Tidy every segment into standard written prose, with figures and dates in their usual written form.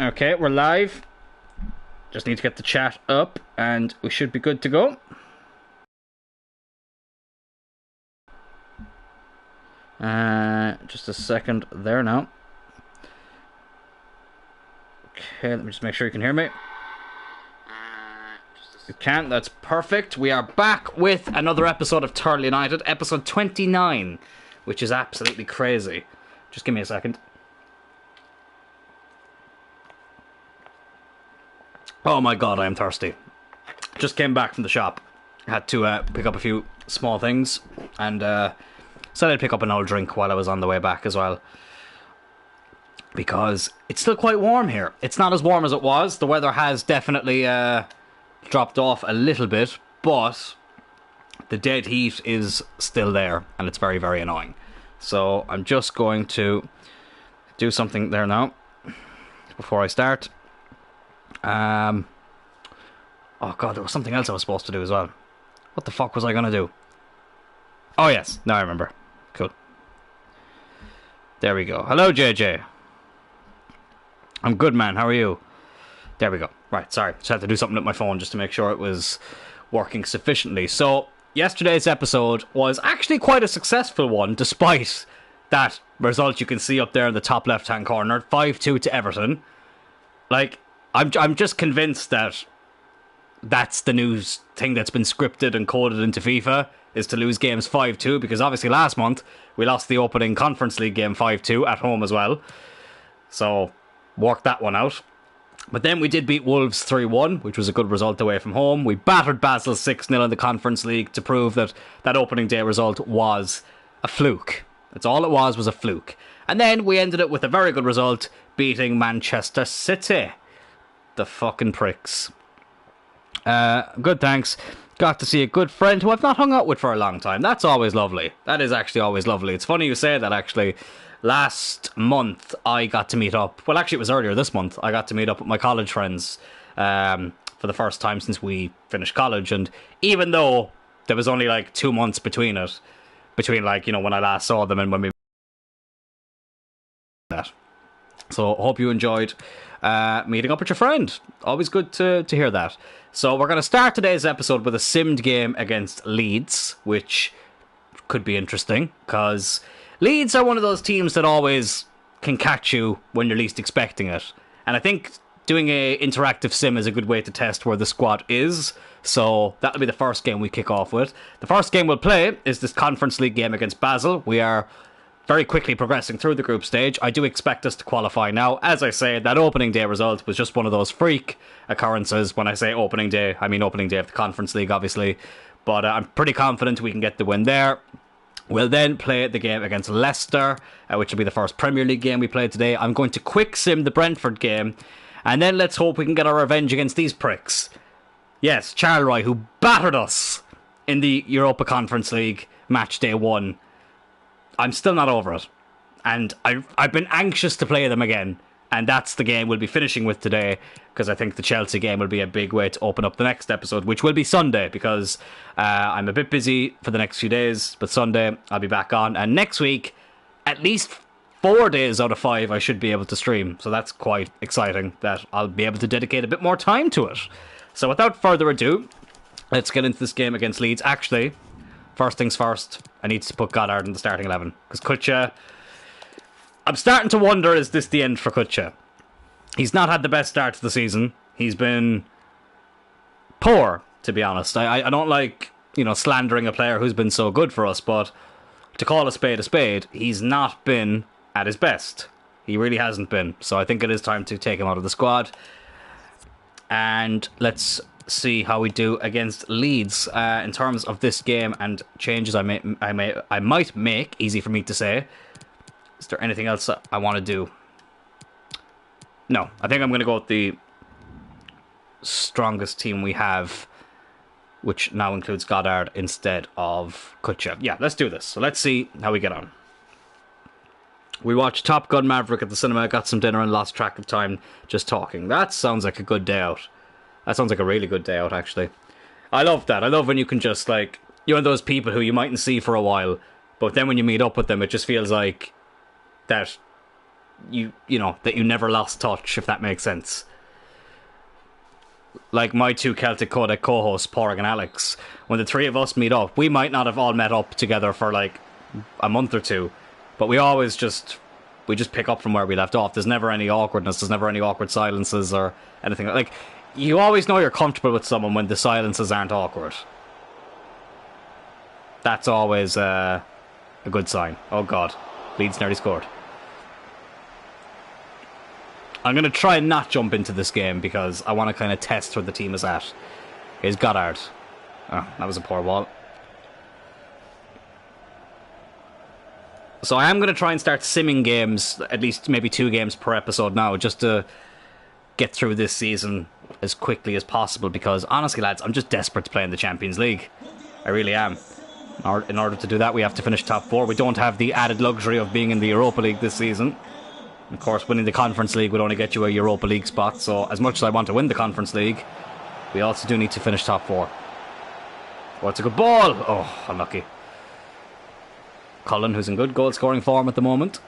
Okay, we're live. Just need to get the chat up and we should be good to go. Just a second there now. Okay, let me just make sure you can hear me. You can, that's perfect. We are back with another episode of Tyrrell United, episode 29, which is absolutely crazy. Just give me a second. Oh my god, I am thirsty. Just came back from the shop. Had to pick up a few small things, and said I'd pick up an old drink while I was on the way back as well. Because it's still quite warm here. It's not as warm as it was. The weather has definitely dropped off a little bit, but the dead heat is still there, and it's very, very annoying. So I'm just going to do something there now before I start. Oh god, there was something else I was supposed to do as well. What the fuck was I gonna do? Oh yes, now I remember. Cool. There we go. Hello, JJ. I'm good, man. How are you? There we go. Right, sorry. Just had to do something with my phone just to make sure it was working sufficiently. So, yesterday's episode was actually quite a successful one, despite that result you can see up there in the top left-hand corner. 5-2 to Everton. Like, I'm just convinced that that's the new thing that's been scripted and coded into FIFA, is to lose games 5-2, because obviously last month we lost the opening Conference League game 5-2 at home as well. So, work that one out. But then we did beat Wolves 3-1, which was a good result away from home. We battered Basel 6-0 in the Conference League to prove that that opening day result was a fluke. That's all it was a fluke. And then we ended it with a very good result, beating Manchester City. The fucking pricks. Good, thanks. Got to see a good friend who I've not hung out with for a long time. That's always lovely. That is actually always lovely. It's funny you say that, actually. Last month, I got to meet up... Well, actually, it was earlier this month. I got to meet up with my college friends for the first time since we finished college. And even though there was only, like, 2 months between it, between, like, you know, when I last saw them and when we... that. So, hope you enjoyed meeting up with your friend. Always good to hear that. So, we're going to start today's episode with a simmed game against Leeds, which could be interesting, because Leeds are one of those teams that always can catch you when you're least expecting it. And I think doing a interactive sim is a good way to test where the squad is. So, that'll be the first game we kick off with. The first game we'll play is this Conference League game against Basel. We are very quickly progressing through the group stage. I do expect us to qualify now. As I say, that opening day result was just one of those freak occurrences. When I say opening day, I mean opening day of the Conference League, obviously. But I'm pretty confident we can get the win there. We'll then play the game against Leicester, which will be the first Premier League game we play today. I'm going to quick sim the Brentford game, and then let's hope we can get our revenge against these pricks. Yes, Charleroi, who battered us in the Europa Conference League match day 1. I'm still not over it. And I've been anxious to play them again. And that's the game we'll be finishing with today, because I think the Chelsea game will be a big way to open up the next episode, which will be Sunday, because I'm a bit busy for the next few days. But Sunday, I'll be back on. And next week, at least 4 days out of 5, I should be able to stream. So that's quite exciting, that I'll be able to dedicate a bit more time to it. So without further ado, let's get into this game against Leeds. Actually, first things first, I need to put Goddard in the starting 11. Because Kutcha... I'm starting to wonder, is this the end for Kutcha? He's not had the best start to the season. He's been poor, to be honest. I don't like, you know, slandering a player who's been so good for us, but to call a spade, he's not been at his best. He really hasn't been. So I think it is time to take him out of the squad. And let's see how we do against Leeds in terms of this game and changes I might make. Easy for me to say. Is there anything else I want to do? No, I think I'm going to go with the strongest team we have, which now includes Goddard instead of Kutcha. Yeah, let's do this. So let's see how we get on. We watched Top Gun Maverick at the cinema, got some dinner and lost track of time just talking. That sounds like a good day out. That sounds like a really good day out, actually. I love that. I love when you can just, like, you're one of those people who you mightn't see for a while, but then when you meet up with them, it just feels like that you know, that you never lost touch, if that makes sense. Like my two Celtic Codec co-hosts, Porg and Alex, when the three of us meet up, we might not have all met up together for like a month or two, but we just pick up from where we left off. There's never any awkwardness, there's never any awkward silences or anything. Like, you always know you're comfortable with someone when the silences aren't awkward. That's always a good sign. Oh god, Leeds nearly scored. I'm going to try and not jump into this game because I want to kind of test where the team is at. Here's Goddard. Oh, that was a poor ball. So I am going to try and start simming games, at least maybe 2 games per episode now, just to get through this season as quickly as possible, because honestly, lads, I'm just desperate to play in the Champions League. I really am. In order to do that, we have to finish top 4. We don't have the added luxury of being in the Europa League this season. Of course, winning the Conference League would only get you a Europa League spot, so as much as I want to win the Conference League, we also do need to finish top 4. Oh, it's a good ball! Oh, unlucky. Cullen, who's in good goal-scoring form at the moment.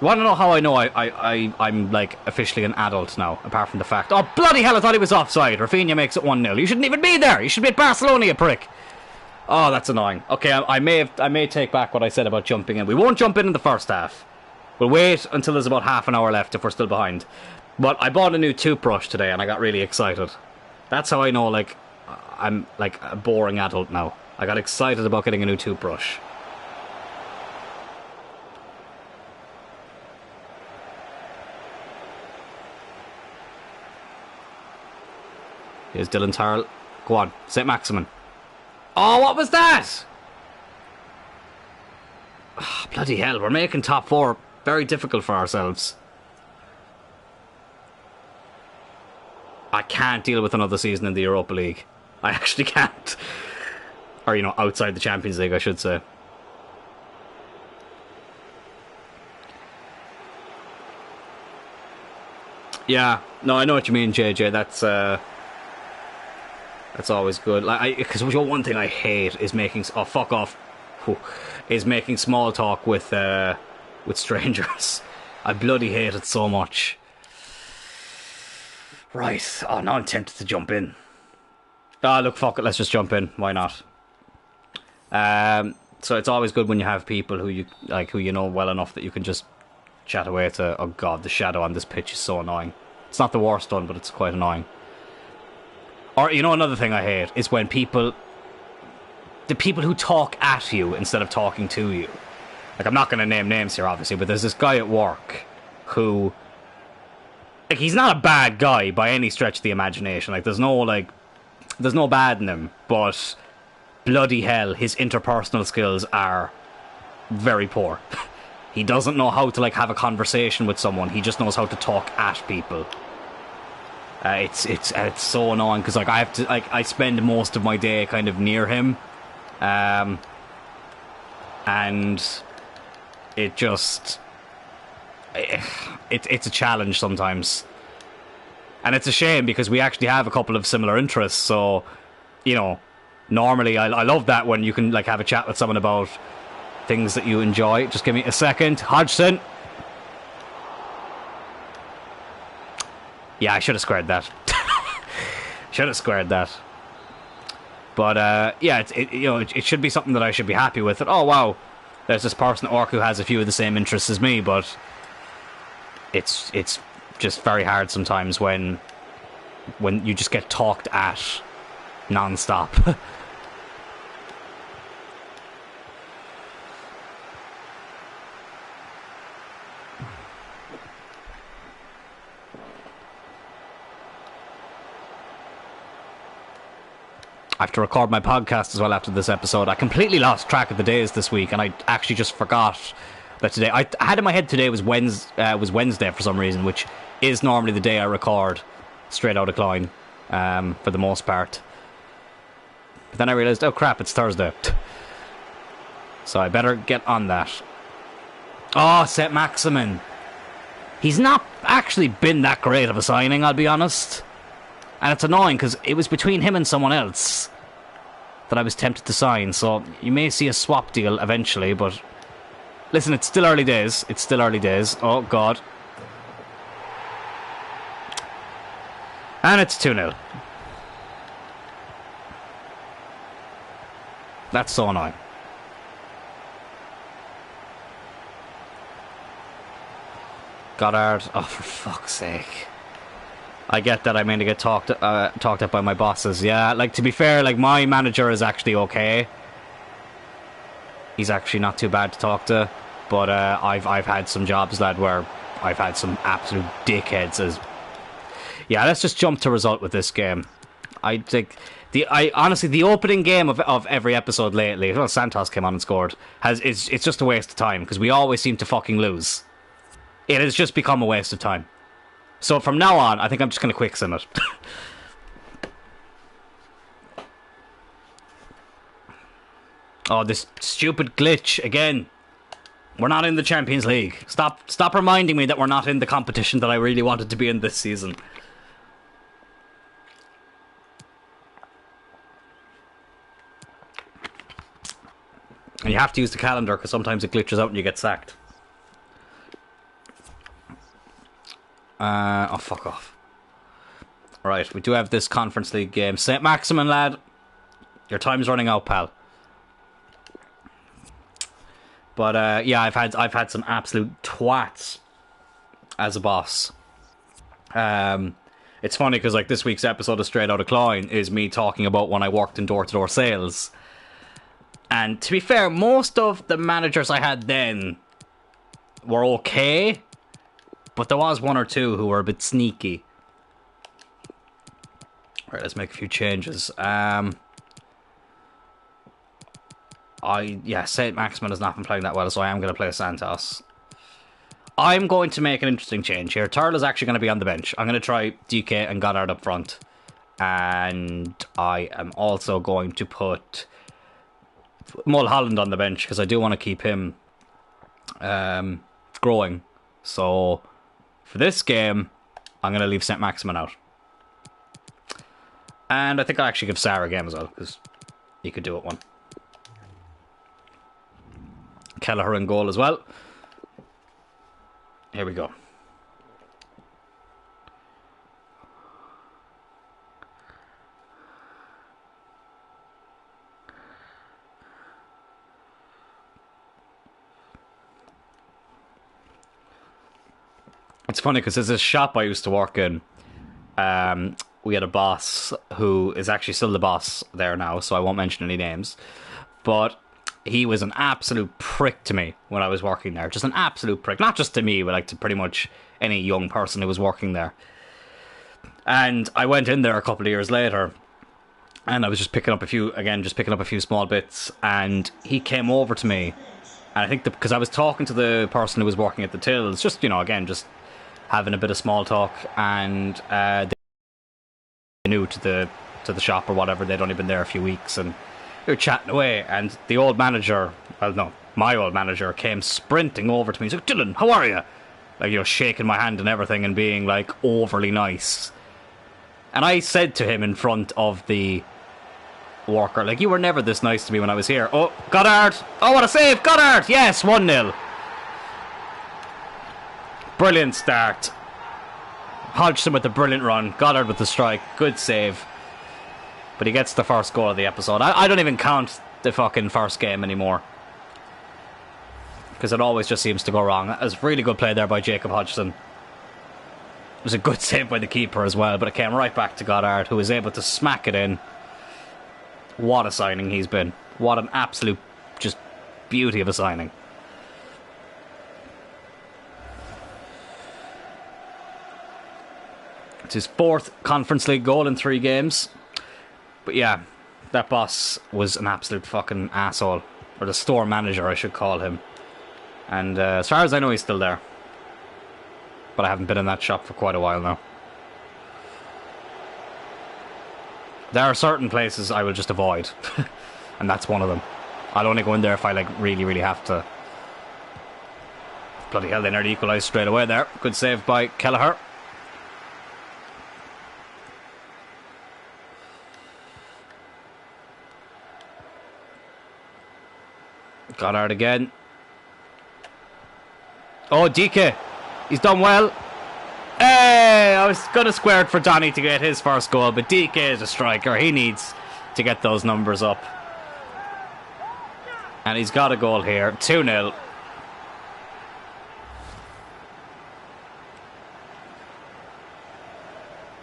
You want to know how I know I'm like officially an adult now, apart from the fact... Oh, bloody hell, I thought he was offside. Rafinha makes it 1-0. You shouldn't even be there. You should be at Barcelona, you prick. Oh, that's annoying. Okay, I may take back what I said about jumping in. We won't jump in the first half. We'll wait until there's about half an hour left if we're still behind. But I bought a new toothbrush today and I got really excited. That's how I know, like, I'm like a boring adult now. I got excited about getting a new toothbrush. Here's Dylan Tyrrell. Go on, St. Maximin. Oh, what was that? Oh, bloody hell, we're making top 4 very difficult for ourselves. I can't deal with another season in the Europa League. I actually can't. Or, you know, outside the Champions League, I should say. Yeah, no, I know what you mean, JJ. That's always good. Like, because one thing I hate is making... Oh, fuck off. Is making small talk with strangers. I bloody hate it so much. Right. Oh, now I'm tempted to jump in. Ah, look, fuck it. Let's just jump in. Why not? So it's always good when you have people who you know well enough that you can just chat away to. Oh god, the shadow on this pitch is so annoying. It's not the worst one, but it's quite annoying. Or, you know, another thing I hate is when the people who talk at you instead of talking to you. Like, I'm not going to name names here, obviously, but there's this guy at work who, like, he's not a bad guy by any stretch of the imagination. Like, there's no bad in him, but bloody hell, his interpersonal skills are very poor. He doesn't know how to, like, have a conversation with someone. He just knows how to talk at people. It's so annoying because, like, I spend most of my day kind of near him, and it's a challenge sometimes, and it's a shame because we actually have a couple of similar interests. So, you know, normally I love that when you can, like, have a chat with someone about things that you enjoy. Just give me a second, Hodgson. Yeah, I should have squared that. Should have squared that. But yeah, it should be something that I should be happy with. Oh wow, there's this person at work who has a few of the same interests as me, but it's just very hard sometimes when you just get talked at non-stop. I have to record my podcast as well after this episode. I completely lost track of the days this week, and I actually just forgot that today... I had in my head today was Wednesday for some reason, which is normally the day I record straight out of Cloyne, for the most part. But then I realised, oh crap, it's Thursday. So I better get on that. Oh, St. Maximin. He's not actually been that great of a signing, I'll be honest. And it's annoying because it was between him and someone else. that I was tempted to sign. So you may see a swap deal eventually, but listen, it's still early days. It's still early days. Oh, God. And it's 2-0. That's so annoying. Goddard. Oh, for fuck's sake. I get that I mean to get talked up by my bosses. Yeah, like, to be fair, like, my manager is actually okay. He's actually not too bad to talk to. But I've had some jobs, lad, where I've had some absolute dickheads as... Yeah, let's just jump to result with this game. I think... honestly, the opening game of every episode lately, well, Santos came on and scored, it's just a waste of time, because we always seem to fucking lose. It has just become a waste of time. So from now on, I think I'm just going to quicksim it. Oh, this stupid glitch again. We're not in the Champions League. Stop reminding me that we're not in the competition that I really wanted to be in this season. And you have to use the calendar because sometimes it glitches out and you get sacked. Oh, fuck off. Right, we do have this Conference League game. St. Maximin, lad. Your time's running out, pal. But yeah, I've had some absolute twats as a boss. It's funny because like this week's episode of Straight Outta Cloyne is me talking about when I worked in door-to-door sales. And to be fair, most of the managers I had then were okay, but there was one or two who were a bit sneaky. Right, let's make a few changes. St. Maximin has not been playing that well, so I am going to play Santos. I'm going to make an interesting change here. Tyrrell is actually going to be on the bench. I'm going to try DK and Goddard up front. And I am also going to put Mulholland on the bench, because I do want to keep him growing. So, for this game, I'm going to leave St. Maximin out. And I think I'll actually give Sarah a game as well, because he could do it one. Kelleher in goal as well. Here we go. It's funny because there's this shop I used to work in. We had a boss who is actually still the boss there now, so I won't mention any names. But he was an absolute prick to me when I was working there. Just an absolute prick. Not just to me, but like to pretty much any young person who was working there. And I went in there a couple of years later, and I was just picking up a few small bits, and he came over to me, and I think because I was talking to the person who was working at the tills, just, you know, again, just having a bit of small talk, and they were new to the shop or whatever. They'd only been there a few weeks, and we were chatting away, and the old manager, my old manager came sprinting over to me. He's like, "Dylan, how are you?" Like, you know, shaking my hand and everything and being like overly nice. And I said to him in front of the worker, like, "You were never this nice to me when I was here." Oh, Goddard! Oh, what a save! Goddard! Yes, 1-0. Brilliant start. Hodgson with the brilliant run. Goddard with the strike. Good save. But he gets the first goal of the episode. I don't even count the fucking first game anymore, because it always just seems to go wrong. That was really good play there by Jacob Hodgson. It was a good save by the keeper as well, but it came right back to Goddard, who was able to smack it in. What a signing he's been. What an absolute just beauty of a signing. It's his 4th Conference League goal in 3 games. But yeah, that boss was an absolute fucking asshole. Or the store manager, I should call him. And as far as I know, he's still there. But I haven't been in that shop for quite a while now. There are certain places I will just avoid. And that's one of them. I'll only go in there if I like really, really have to. Bloody hell, they nearly equalised straight away there. Good save by Kelleher. Goddard again. Oh, DK. He's done well. Hey, I was going to square it for Donny to get his first goal, but DK is a striker. He needs to get those numbers up. And he's got a goal here. 2-0.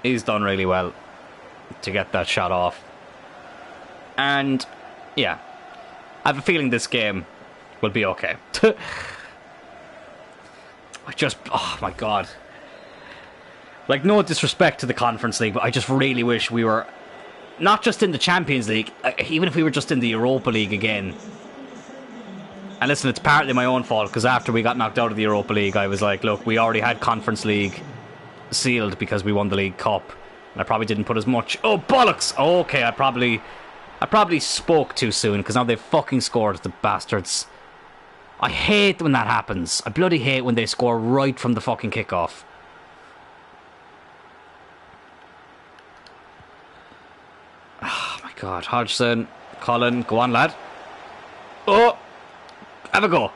He's done really well to get that shot off. And, yeah, I have a feeling this game will be okay. Oh my God. Like, no disrespect to the Conference League, but I just really wish we were not just in the Champions League, even if we were just in the Europa League again. And listen, it's partly my own fault, because after we got knocked out of the Europa League, I was like, look, we already had Conference League sealed because we won the League Cup. And I probably didn't put as much... Oh, bollocks! Okay, I probably spoke too soon, because now they've fucking scored, the bastards. I hate when that happens. I bloody hate when they score right from the fucking kickoff. Oh my God. Hodgson, Colin, go on, lad. Oh! Have a go.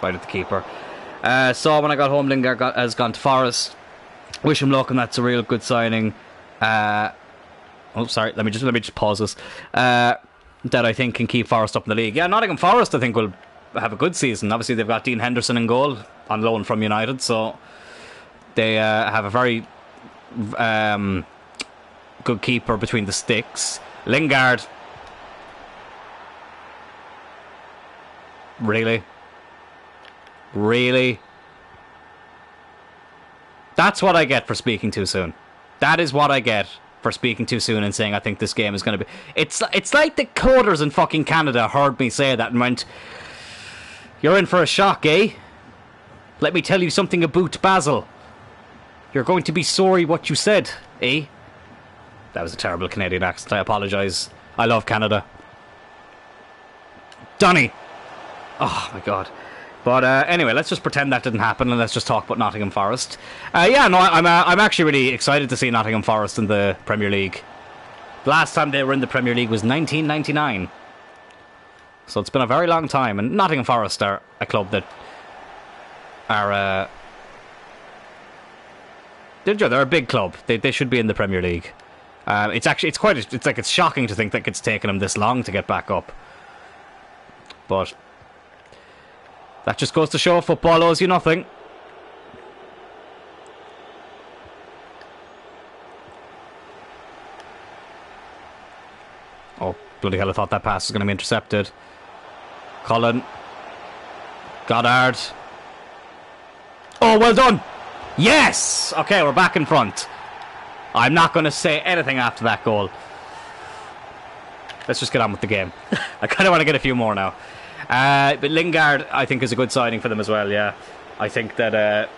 Right at the keeper. Saw when I got home, Lingard has gone to Forest. Wish him luck, and that's a real good signing. Oh, sorry. Let me just pause this. That I think can keep Forest up in the league. Yeah, Nottingham Forest I think will have a good season. Obviously, they've got Dean Henderson in goal on loan from United, so they have a very good keeper between the sticks. Lingard. Really? That's what I get for speaking too soon. That is what I get for speaking too soon and saying I think this game is going to be... It's like the coders in fucking Canada heard me say that and went, you're in for a shock, eh? Let me tell you something about Basel. You're going to be sorry what you said, eh? That was a terrible Canadian accent. I apologise. I love Canada. Donny. Oh my God. But anyway, let's just pretend that didn't happen and let's just talk about Nottingham Forest. I'm actually really excited to see Nottingham Forest in the Premier League. The last time they were in the Premier League was 1999. So it's been a very long time. And Nottingham Forest are a club that are... they're a big club. They should be in the Premier League. It's shocking to think that it's taken them this long to get back up. But... that just goes to show football owes you nothing. Oh, bloody hell, I thought that pass was going to be intercepted. Colin. Goddard. Oh, well done. Yes! Okay, we're back in front. I'm not going to say anything after that goal. Let's just get on with the game. I kind of want to get a few more now. But Lingard, I think, is a good signing for them as well, yeah. I think that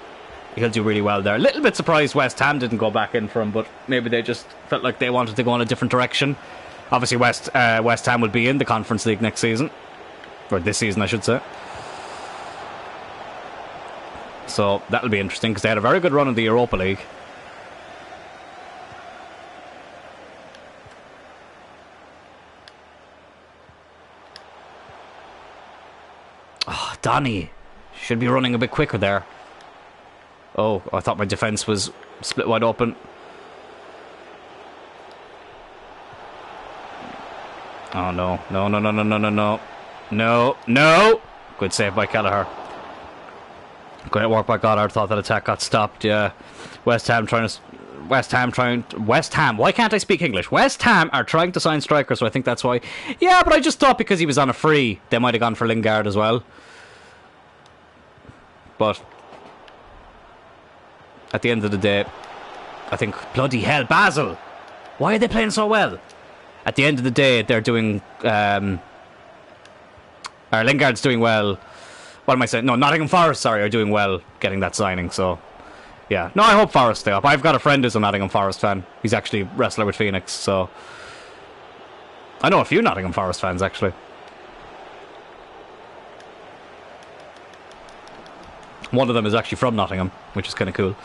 he'll do really well there. A little bit surprised West Ham didn't go back in for him, but maybe they just felt like they wanted to go in a different direction. Obviously, West Ham will be in the Conference League next season. Or this season, I should say. So that'll be interesting, because they had a very good run in the Europa League. Oh, Donny should be running a bit quicker there. Oh, I thought my defence was split wide open. Oh, no. No. Good save by Kelleher. Great work by Goddard. Thought that attack got stopped, yeah. West Ham, why can't I speak English? West Ham are trying to sign strikers, so I think that's why. Yeah, but I just thought because he was on a free, they might have gone for Lingard as well. But at the end of the day, I think, bloody hell, Basel! Why are they playing so well? At the end of the day, they're doing... Lingard's doing well. What am I saying? No, Nottingham Forest, are doing well getting that signing, so... yeah. No, I hope Forest stay up. I've got a friend who's a Nottingham Forest fan. He's actually a wrestler with Phoenix, so... I know a few Nottingham Forest fans, actually. One of them is actually from Nottingham, which is kind of cool.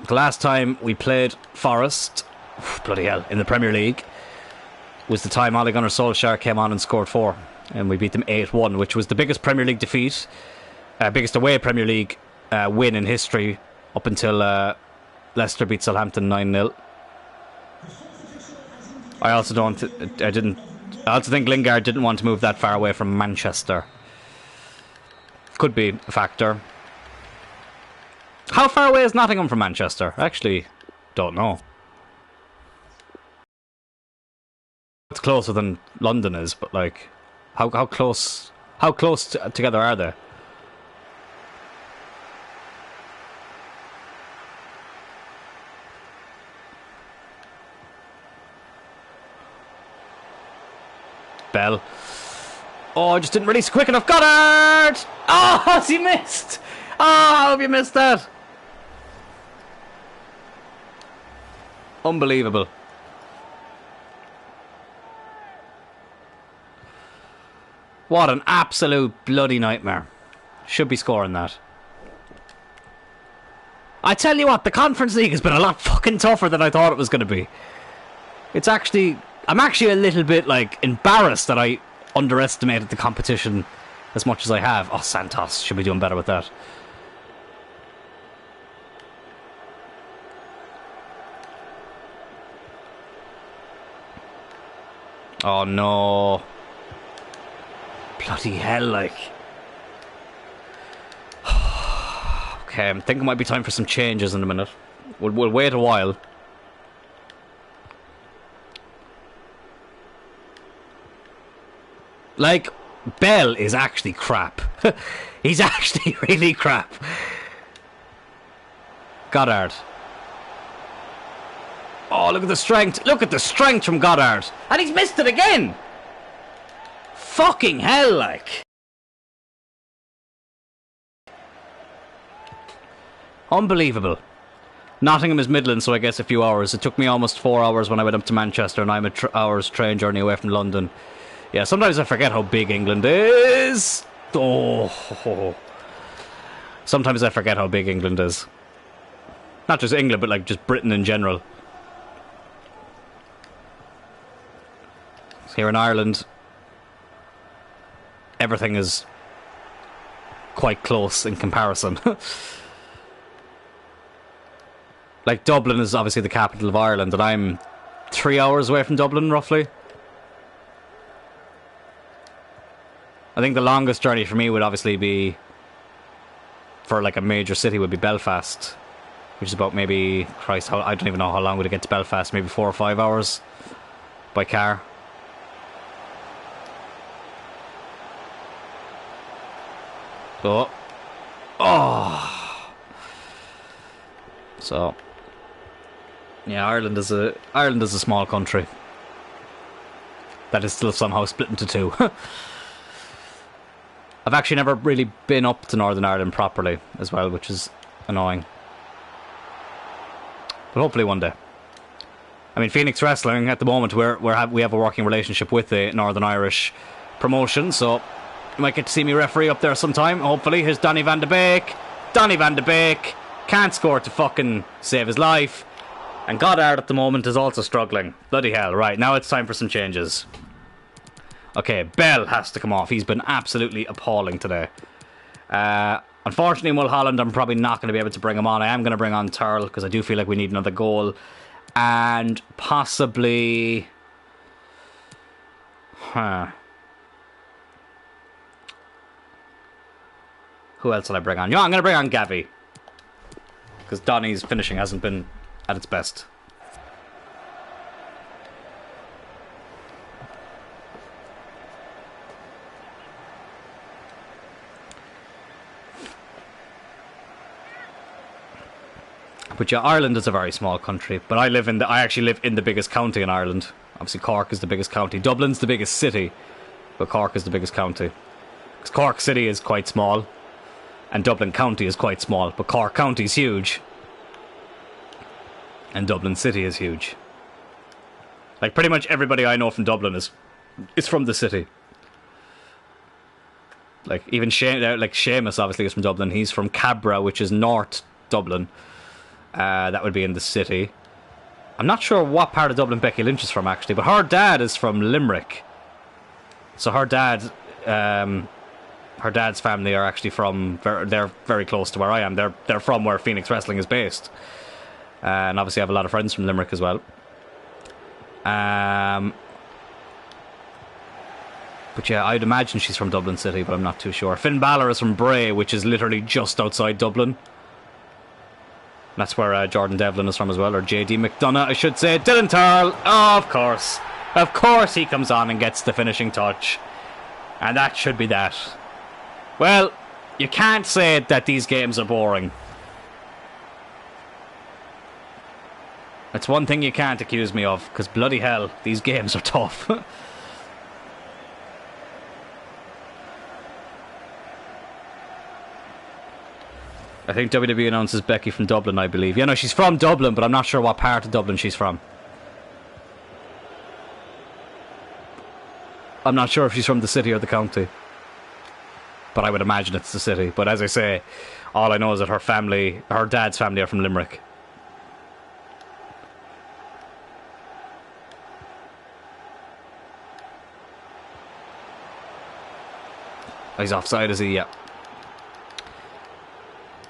The last time we played Forest, bloody hell, in the Premier League, was the time Ole Gunnar Solskjaer came on and scored 4. And we beat them 8-1, which was the biggest Premier League defeat, biggest away Premier League win in history up until Leicester beat Southampton 9-0. I also think Lingard didn't want to move that far away from Manchester. Could be a factor. How far away is Nottingham from Manchester? Actually, don't know. It's closer than London is, but like, how close together are they? Bell. Oh, I just didn't release quick enough. Goddard! Oh, he missed! Oh, how have you missed that? Unbelievable. What an absolute bloody nightmare. Should be scoring that. I tell you what, the Conference League has been a lot fucking tougher than I thought it was going to be. I'm actually a little bit, like, embarrassed that I underestimated the competition as much as I have. Oh, Santos should be doing better with that. Oh, no. Bloody hell, like. Okay, I think it might be time for some changes in a minute. We'll wait a while. Like, Bell is actually crap. He's actually really crap. Goddard. Oh, look at the strength. Look at the strength from Goddard. And he's missed it again. Fucking hell, like. Unbelievable. Nottingham is Midland, so I guess a few hours. It took me almost 4 hours when I went up to Manchester, and I'm an hour's train journey away from London. Yeah, sometimes I forget how big England is. Oh. Sometimes I forget how big England is. Not just England, but like just Britain in general. Here in Ireland, everything is quite close in comparison. Like, Dublin is obviously the capital of Ireland, and I'm 3 hours away from Dublin, roughly. I think the longest journey for me would obviously be, for like a major city, would be Belfast, which is about maybe, Christ, I don't even know how long would it get to Belfast, maybe 4 or 5 hours by car. Oh. So, yeah, Ireland is a small country that is still somehow split into two. I've actually never really been up to Northern Ireland properly as well, which is annoying. But hopefully one day. I mean, Phoenix Wrestling at the moment we have a working relationship with the Northern Irish promotion, so you might get to see me referee up there sometime. Hopefully, here's Donny van de Beek. Donny van de Beek can't score to fucking save his life. And Goddard at the moment is also struggling. Bloody hell. Right, now it's time for some changes. Okay, Bell has to come off. He's been absolutely appalling today. Unfortunately, in Mulholland, I'm probably not going to be able to bring him on. I am going to bring on Tyrrell because I do feel like we need another goal. And possibly... Who else will I bring on? Yeah, I'm going to bring on Gavi. Because Donny's finishing hasn't been at its best. But yeah, Ireland is a very small country. But I actually live in the biggest county in Ireland. Obviously, Cork is the biggest county. Dublin's the biggest city, but Cork is the biggest county. Because Cork City is quite small, and Dublin County is quite small, but Cork County is huge, and Dublin City is huge. Like, pretty much everybody I know from Dublin is from the city. Like, even Seamus obviously is from Dublin. He's from Cabra, which is North Dublin. That would be in the city. I'm not sure what part of Dublin Becky Lynch is from, actually, but her dad is from Limerick. So her dad's family are actually from... They're very close to where I am. They're from where Phoenix Wrestling is based. And obviously I have a lot of friends from Limerick as well. But yeah, I'd imagine she's from Dublin City, but I'm not too sure. Finn Balor is from Bray, which is literally just outside Dublin. That's where Jordan Devlin is from as well, or JD McDonough, I should say. Dylan Tyrrell, oh, of course. Of course he comes on and gets the finishing touch. And that should be that. Well, you can't say that these games are boring. That's one thing you can't accuse me of, because bloody hell, these games are tough. I think WWE announces Becky from Dublin, I believe. Yeah, no, she's from Dublin, but I'm not sure what part of Dublin she's from. I'm not sure if she's from the city or the county. But I would imagine it's the city. But as I say, all I know is that her dad's family are from Limerick. He's offside, is he? Yeah.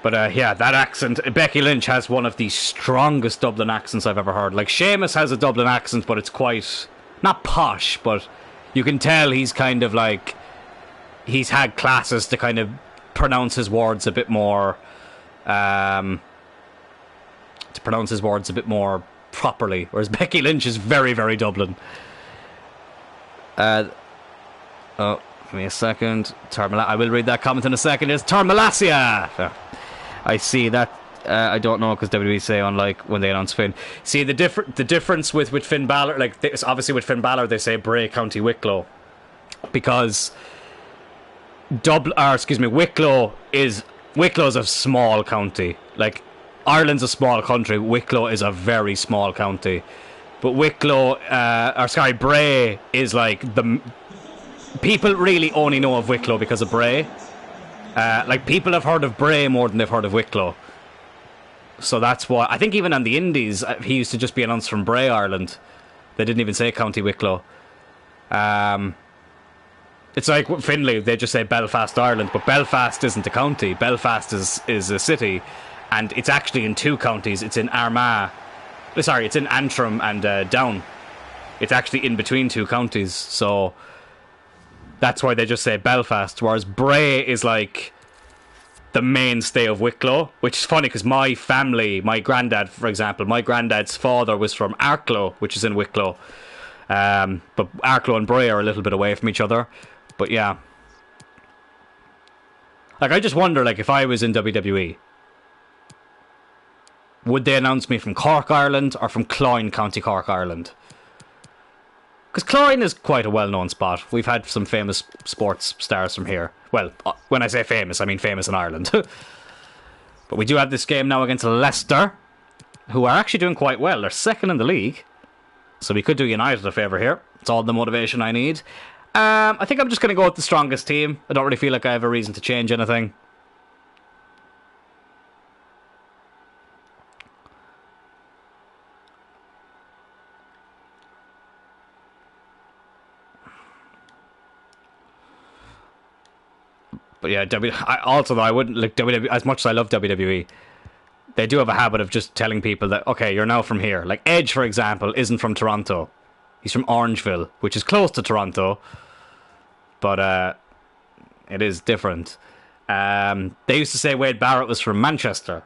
But yeah, that accent. Becky Lynch has one of the strongest Dublin accents I've ever heard. Like, Sheamus has a Dublin accent, but it's quite... not posh, but you can tell he's kind of like... he's had classes to kind of pronounce his words a bit more... properly. Whereas Becky Lynch is very, very Dublin. Oh, give me a second. I will read that comment in a second. It's Tarmalasia! I see that. I don't know, because WWE say, unlike when they announce Finn. See, the difference with Finn Balor, like, obviously with Finn Balor, they say Bray, County Wicklow. Because Wicklow is a small county. Like, Ireland's a small country. Wicklow is a very small county. But Bray is like the... people really only know of Wicklow because of Bray. Like, people have heard of Bray more than they've heard of Wicklow. So that's why... I think even on the Indies, he used to just be announced from Bray, Ireland. They didn't even say County Wicklow. It's like Finlay, they just say Belfast, Ireland. But Belfast isn't a county. Belfast is a city. And it's actually in two counties. It's in Armagh. Sorry, it's in Antrim and Down. It's actually in between two counties. So... that's why they just say Belfast, whereas Bray is like the mainstay of Wicklow, which is funny because my granddad, for example, my granddad's father was from Arklow, which is in Wicklow. But Arklow and Bray are a little bit away from each other. But yeah. Like, I just wonder, like, if I was in WWE, would they announce me from Cork, Ireland, or from Cloyne, County Cork, Ireland? Because Cloyne is quite a well-known spot. We've had some famous sports stars from here. Well, when I say famous, I mean famous in Ireland. But we do have this game now against Leicester, who are actually doing quite well. They're second in the league. So we could do United a favour here. It's all the motivation I need. I think I'm just going to go with the strongest team. I don't really feel like I have a reason to change anything. But yeah, I wouldn't like WWE as much as I love WWE. They do have a habit of just telling people that, okay, you're now from here. Like Edge, for example, isn't from Toronto. He's from Orangeville, which is close to Toronto, but it is different. They used to say Wade Barrett was from Manchester,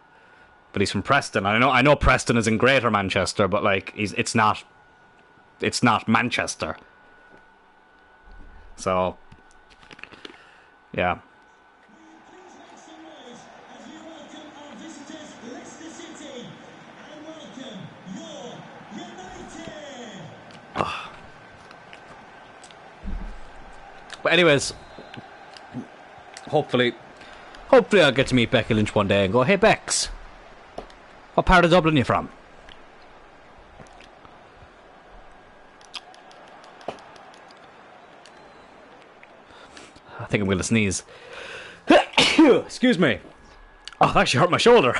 but he's from Preston. I know Preston is in Greater Manchester, but like it's not Manchester. So yeah. But anyways, hopefully I'll get to meet Becky Lynch one day and go, hey Bex, what part of Dublin are you from? I think I'm going to sneeze. Excuse me. Oh, that actually hurt my shoulder.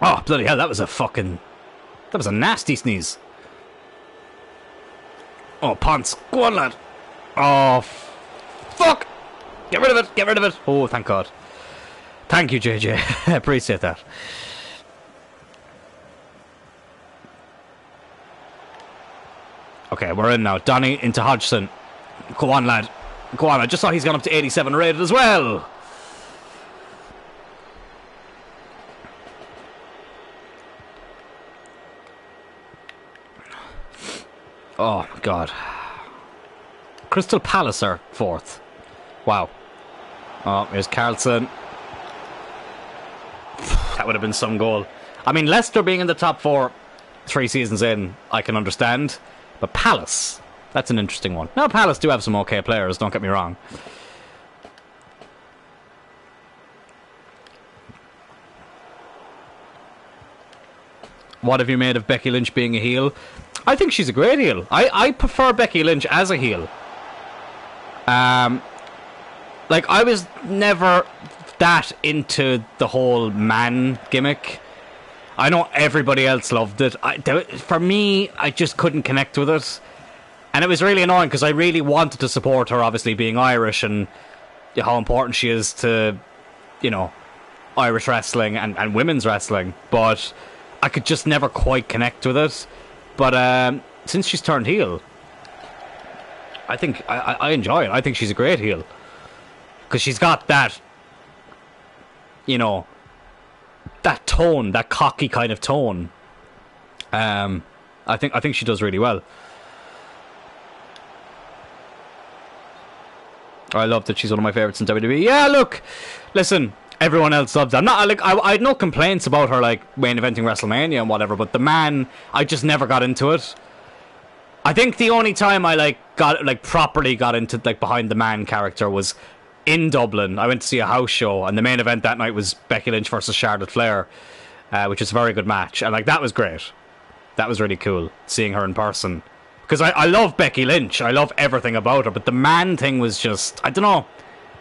Oh, bloody hell, that was a nasty sneeze. Oh, Ponce. Go on, lad. Oh, fuck. Get rid of it. Get rid of it. Oh, thank God. Thank you, JJ. I appreciate that. Okay, we're in now. Donny into Hodgson. Go on, lad. Go on. I just saw he's gone up to 87 rated as well. Oh, my God. Crystal Palace are fourth. Wow. Oh, here's Carlson. That would have been some goal. I mean, Leicester being in the top 4 3 seasons in, I can understand. But Palace, that's an interesting one. Now, Palace do have some okay players, don't get me wrong. What have you made of Becky Lynch being a heel? I think she's a great heel. I prefer Becky Lynch as a heel. Like, I was never that into the whole man gimmick. I know everybody else loved it. For me, I just couldn't connect with it. And it was really annoying because I really wanted to support her, obviously being Irish and how important she is to, you know, Irish wrestling and women's wrestling. But I could just never quite connect with it. But since she's turned heel, I think I enjoy it. I think she's a great heel. Because she's got that, you know, that tone, that cocky kind of tone. I think she does really well. I love that she's one of my favourites in WWE. Yeah, look, listen, everyone else loves her. I'm not like I had no complaints about her like main eventing WrestleMania and whatever, but the man, I just never got into it. I think the only time I properly got into like behind the man character was in Dublin. I went to see a house show, and the main event that night was Becky Lynch versus Charlotte Flair, which was a very good match, and like that was great. That was really cool seeing her in person, because I love Becky Lynch. I love everything about her, but the man thing was just, I don't know,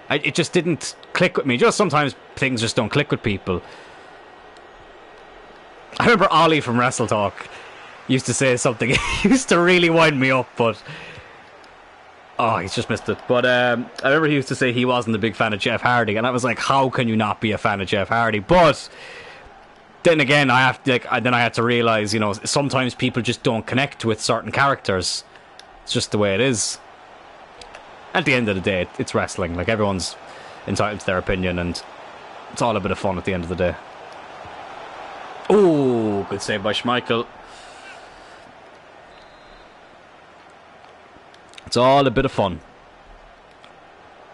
it just didn't click with me. Just sometimes things just don't click with people. I remember Ollie from Wrestle Talk used to say something. He used to really wind me up, but oh, he's just missed it. But I remember he used to say he wasn't a big fan of Jeff Hardy, and I was like, how can you not be a fan of Jeff Hardy? But then again, I had to realize, you know, sometimes people just don't connect with certain characters. It's just the way it is. At the end of the day, it's wrestling. Like, everyone's entitled to their opinion, and it's all a bit of fun at the end of the day. Oh, good save by Schmeichel. It's all a bit of fun.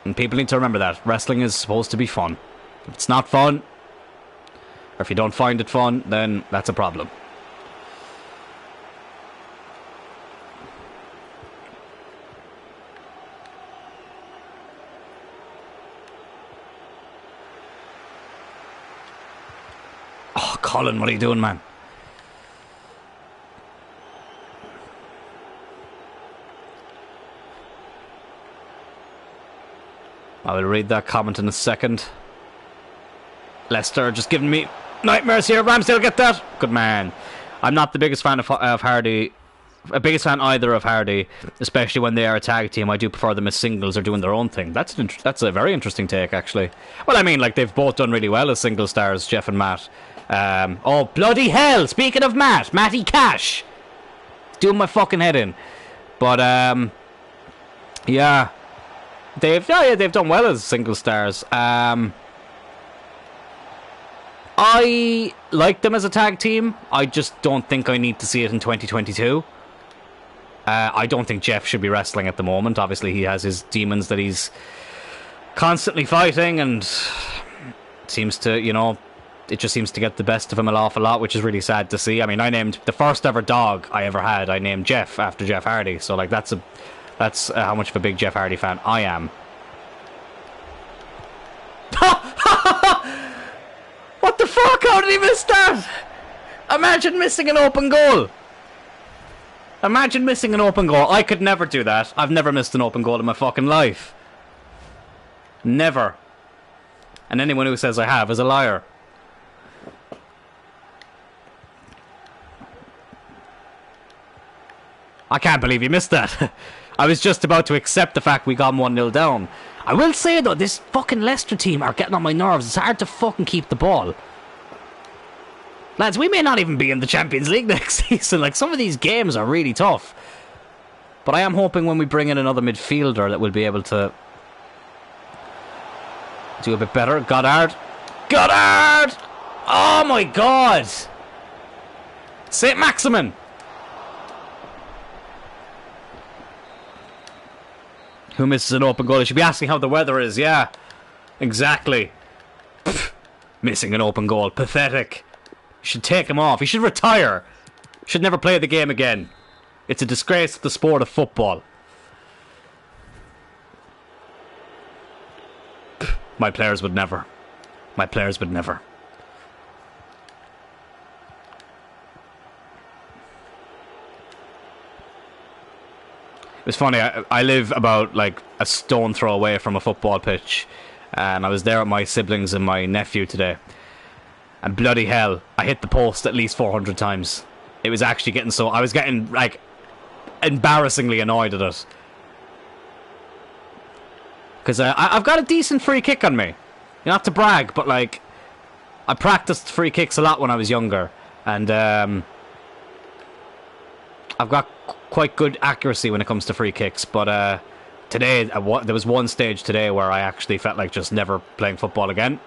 And people need to remember that. Wrestling is supposed to be fun. If it's not fun, or if you don't find it fun, then that's a problem. Oh, Colin, what are you doing, man? I will read that comment in a second. Leicester just giving me nightmares here. Ramsdale, get that. Good man. I'm not the biggest fan of Hardy. A biggest fan either of Hardy, especially when they are a tag team. I do prefer them as singles or doing their own thing. That's a very interesting take, actually. Well, I mean, like, they've both done really well as single stars, Jeff and Matt. Oh, bloody hell. Speaking of Matty Cash. Doing my fucking head in. But, yeah. They've done well as single stars. I like them as a tag team. I just don't think I need to see it in 2022. I don't think Jeff should be wrestling at the moment. Obviously, he has his demons that he's constantly fighting, and seems to, you know, it just seems to get the best of him an awful lot, which is really sad to see. I mean, I named the first ever dog I ever had. I named Jeff after Jeff Hardy. So, like, that's how much of a big Jeff Hardy fan I am. What the fuck? How did he miss that? Imagine missing an open goal. Imagine missing an open goal. I could never do that. I've never missed an open goal in my fucking life. Never. And anyone who says I have is a liar. I can't believe you missed that. I was just about to accept the fact we got 1-0 down. I will say, though, this fucking Leicester team are getting on my nerves. It's hard to fucking keep the ball. Lads, we may not even be in the Champions League next season. Like, some of these games are really tough. But I am hoping when we bring in another midfielder that we'll be able to do a bit better. Goddard. Goddard! Oh, my God. St. Maximin. Who misses an open goal? You should be asking how the weather is. Yeah, exactly. Pfft. Missing an open goal. Pathetic. You should take him off. He should retire. Should never play the game again. It's a disgrace to the sport of football. Pfft. My players would never. My players would never. It was funny, I live about like a stone throw away from a football pitch, and I was there with my siblings and my nephew today, and bloody hell, I hit the post at least 400 times. It was actually getting so... I was getting like embarrassingly annoyed at it. Because I've got a decent free kick on me. Not to brag, but like, I practiced free kicks a lot when I was younger, and I've got quite good accuracy when it comes to free kicks, but today, there was one stage today where I actually felt like just never playing football again.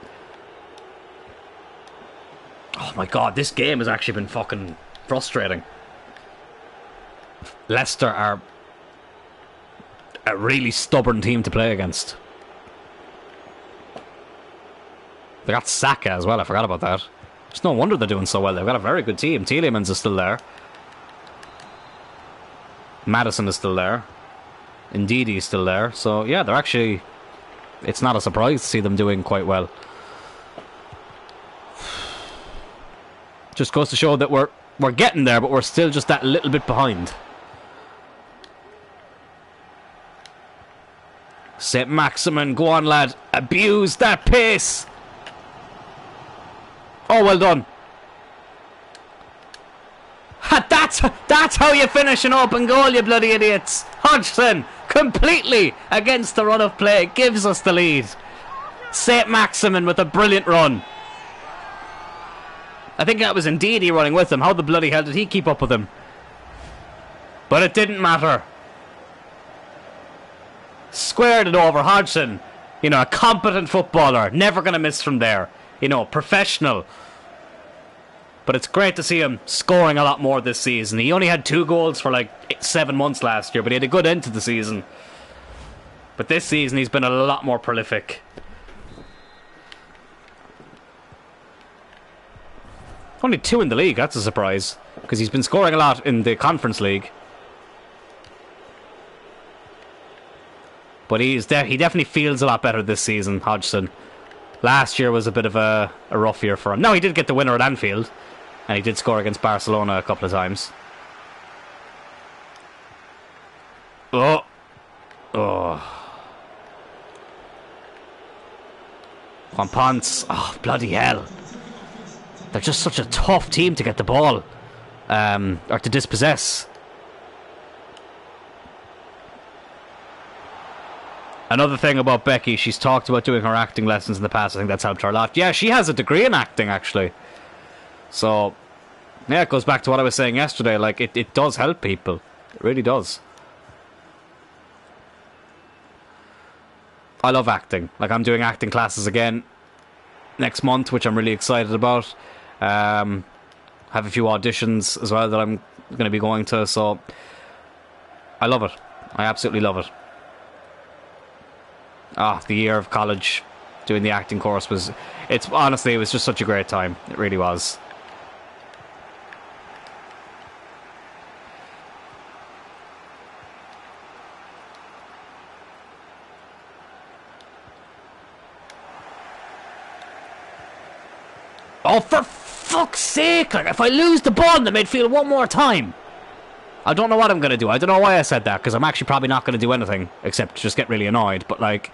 Oh my God, this game has actually been fucking frustrating. Leicester are a really stubborn team to play against. They got Saka as well, I forgot about that. It's no wonder they're doing so well. They've got a very good team. Tielemans is still there. Maddison is still there. Ndidi is still there. So yeah, they're actually... It's not a surprise to see them doing quite well. Just goes to show that we're getting there, but we're still just that little bit behind. St. Maximin, go on lad. Abuse that pace. Oh, well done. That's how you finish an open goal, you bloody idiots. Hodgson, completely against the run of play, gives us the lead. St. Maximin with a brilliant run. I think that was Ndidi running with him. How the bloody hell did he keep up with him? But it didn't matter. Squared it over. Hodgson, you know, a competent footballer, never going to miss from there. You know, professional. But it's great to see him scoring a lot more this season. He only had 2 goals for like 7 months last year, but he had a good end to the season. But this season he's been a lot more prolific. Only 2 in the league, that's a surprise. Because he's been scoring a lot in the Conference League. But he definitely feels a lot better this season, Hodgson. Last year was a bit of a rough year for him. No, he did get the winner at Anfield. And he did score against Barcelona a couple of times. Oh. Juan Ponce. Oh, bloody hell. They're just such a tough team to get the ball. Or to dispossess. Another thing about Becky, she's talked about doing her acting lessons in the past. I think that's helped her a lot. Yeah, she has a degree in acting, actually. So, yeah, it goes back to what I was saying yesterday. Like, it does help people. It really does. I love acting. Like, I'm doing acting classes again next month, which I'm really excited about. Have a few auditions as well that I'm going to be going to. So, I love it. I absolutely love it. The year of college doing the acting course was... Honestly, it was just such a great time. It really was. Oh, for fuck's sake! Like, if I lose the ball in the midfield one more time, I don't know what I'm going to do. I don't know why I said that, because I'm actually probably not going to do anything except just get really annoyed. But, like...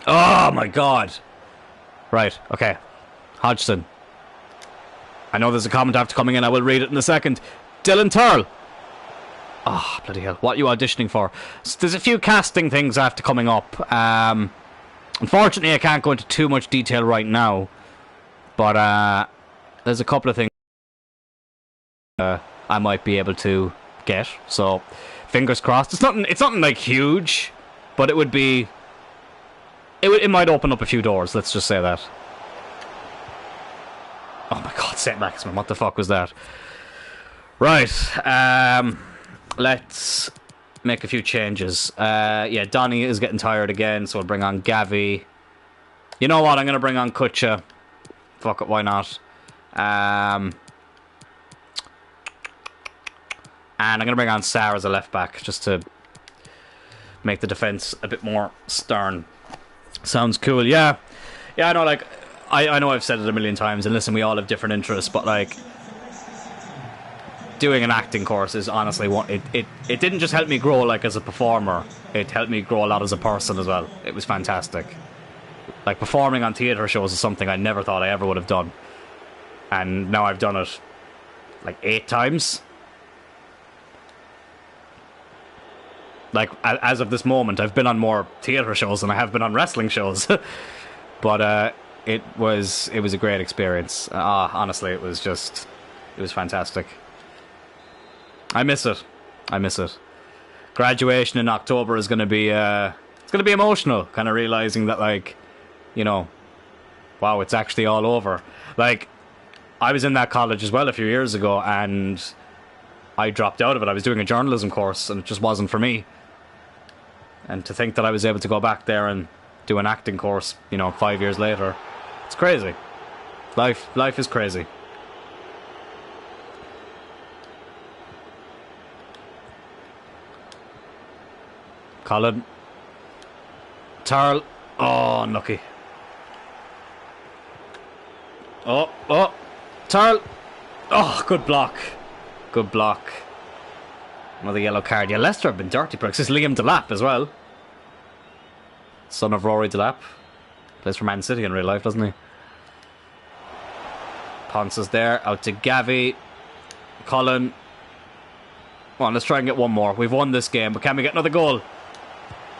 Oh, my God. Right, okay. Hodgson. I know there's a comment after coming in. I will read it in a second. Dylan Tyrrell. Oh, bloody hell. What are you auditioning for? So there's a few casting things after coming up. Unfortunately, I can't go into too much detail right now. But there's a couple of things I might be able to get. So, fingers crossed. It's nothing like huge, but it would be... It might open up a few doors, let's just say that. Oh my god, St. Maximin, what the fuck was that? Right, let's make a few changes. Yeah, Donny is getting tired again, so we'll bring on Gavi. You know what, I'm going to bring on Kutcha. Fuck it, why not? And I'm going to bring on Sarr as a left back, just to make the defence a bit more stern. Sounds cool, yeah. Yeah, I know, like, I know I've said it a million times, and listen, we all have different interests, but, like, doing an acting course is honestly what it didn't just help me grow, like, as a performer. It helped me grow a lot as a person as well. It was fantastic. Like, performing on theatre shows is something I never thought I ever would have done. And now I've done it, like, 8 times. Like, as of this moment, I've been on more theatre shows than I have been on wrestling shows. But it was a great experience. Honestly, it was fantastic. I miss it. Graduation in October is going to be it's going to be emotional, kind of realizing that, like, you know, wow, it's actually all over. Like, I was in that college as well a few years ago, and I dropped out of it. I was doing a journalism course, and it just wasn't for me. And to think that I was able to go back there and do an acting course, you know, 5 years later, it's crazy. Life is crazy. Colin. Tyrrell. Oh, unlucky. Oh. Tyrrell. Oh, good block. Good block. Another yellow card. Yeah, Leicester have been dirty pricks. This is Liam Delap as well. Son of Rory Delap. Plays for Man City in real life, doesn't he? Ponce is there. Out to Gavi. Colin. Come on, let's try and get one more. We've won this game, but can we get another goal?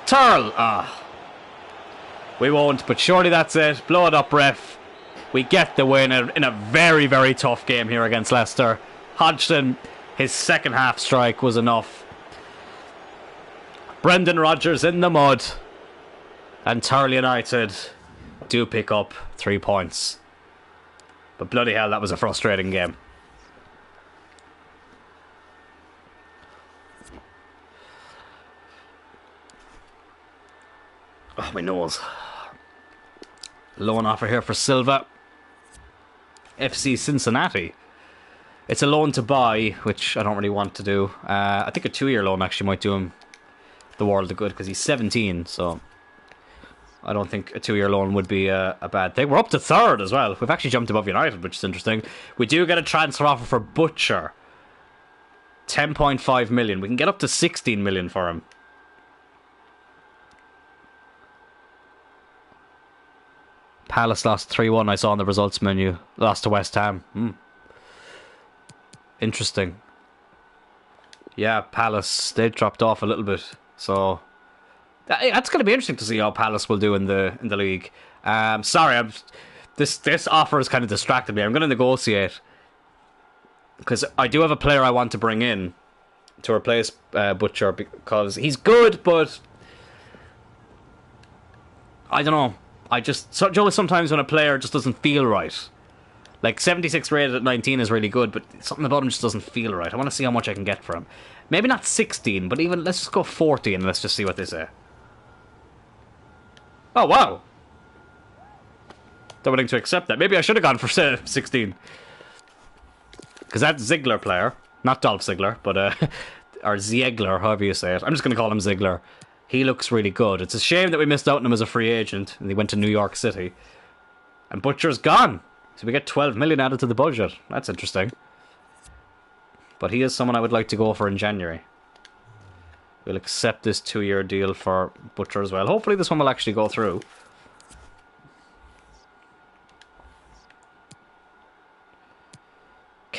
Tyrrell! We won't, but surely that's it. Blow it up, ref. We get the win in a very, very tough game here against Leicester. Hodgson, his second half strike was enough. Brendan Rodgers in the mud. And Tyrrell United do pick up 3 points. But bloody hell, that was a frustrating game. Oh, my nose. Loan offer here for Silva. FC Cincinnati. It's a loan to buy, which I don't really want to do. I think a 2-year loan actually might do him the world of good, because he's 17, so I don't think a 2-year loan would be a bad thing. We're up to 3rd as well. We've actually jumped above United, which is interesting. We do get a transfer offer for Butcher. 10.5 million. We can get up to 16 million for him. Palace lost 3-1, I saw on the results menu. Lost to West Ham. Interesting. Yeah, Palace, they dropped off a little bit. So that's going to be interesting to see how Palace will do in the league. Sorry, this offer has kind of distracted me. I'm going to negotiate, because I do have a player I want to bring in to replace Butcher, because he's good, but I don't know. Sometimes when a player just doesn't feel right. Like, 76 rated at 19 is really good, but something about him just doesn't feel right. I want to see how much I can get for him. Maybe not 16, but even, let's just go 40 and let's just see what they say. Oh, wow. They're willing to accept that. Maybe I should have gone for 16. Because that Ziegler player, not Dolph Ziegler, but, or Ziegler, however you say it. I'm just going to call him Ziegler. He looks really good. It's a shame that we missed out on him as a free agent and he went to New York City. And Butcher's gone. So we get 12 million added to the budget. That's interesting. But he is someone I would like to go for in January. We'll accept this 2-year deal for Butcher as well. Hopefully this one will actually go through.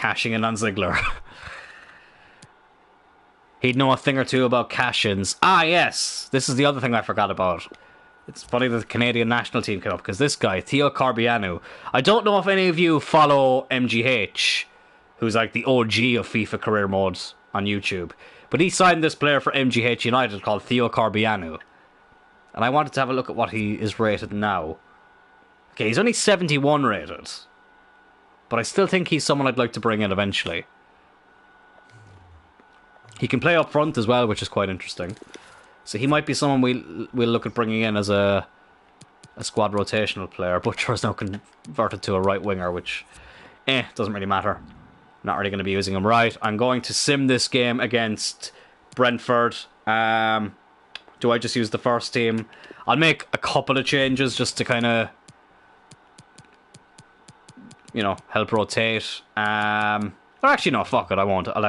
cashing in on Ziggler. He'd know a thing or two about cash-ins. Ah, yes! This is the other thing I forgot about. It's funny that the Canadian national team came up, because this guy, Theo Corbianu, I don't know if any of you follow MGH, who's like the OG of FIFA career modes on YouTube, but he signed this player for MGH United called Theo Corbianu. And I wanted to have a look at what he is rated now. Okay, he's only 71 rated. But I still think he's someone I'd like to bring in eventually. He can play up front as well, which is quite interesting. So he might be someone we'll look at bringing in as a squad rotational player. Butcher is now converted to a right winger, which doesn't really matter. Not really going to be using him right. I'm going to sim this game against Brentford. Do I just use the first team? I'll make a couple of changes just to kind of, you know, help rotate. Or actually, no, fuck it, I won't. I'll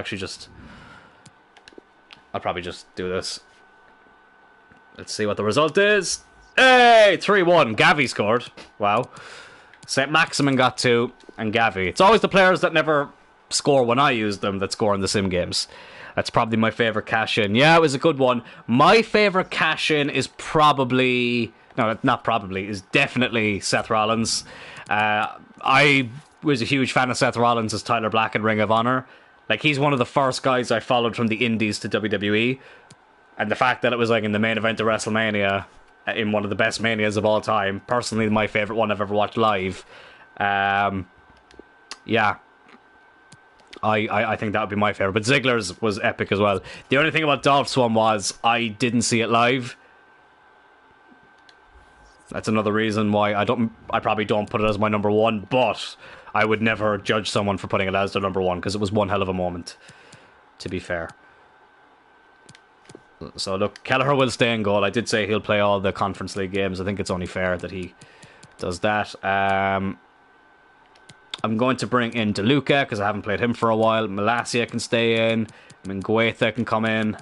probably just do this. Let's see what the result is. Hey, 3-1. Gavi scored. Wow. St. Maximin got 2, and Gavi. It's always the players that never score when I use them that score in the sim games. That's probably my favourite cash-in. Yeah, it was a good one. My favourite cash-in is probably... No, not probably. Is definitely Seth Rollins. I was a huge fan of Seth Rollins as Tyler Black in Ring of Honor. Like, he's one of the first guys I followed from the Indies to WWE. And the fact that it was, like, in the main event of WrestleMania, in one of the best Manias of all time. Personally, my favourite one I've ever watched live. Yeah. I think that would be my favourite. But Ziggler's was epic as well. The only thing about Dolph's one was I didn't see it live. That's another reason why I probably don't put it as my number one, but I would never judge someone for putting it as their number one, because it was one hell of a moment, to be fair. So look, Kelleher will stay in goal. I did say he'll play all the Conference League games. I think it's only fair that he does that. I'm going to bring in DeLuca because I haven't played him for a while. Malacia can stay in. Mingueza can come in.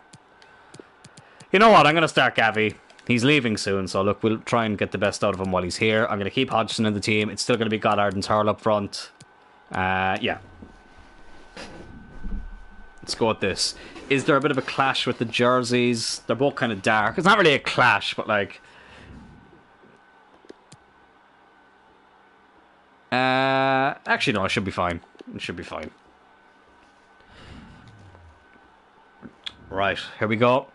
You know what? I'm going to start Gavi. He's leaving soon, so look, we'll try and get the best out of him while he's here. I'm going to keep Hodgson in the team. It's still going to be Goddard and Tyrrell up front. Yeah. Let's go with this. Is there a bit of a clash with the jerseys? They're both kind of dark. It's not really a clash, but like... actually, no, it should be fine. It should be fine. Right, here we go.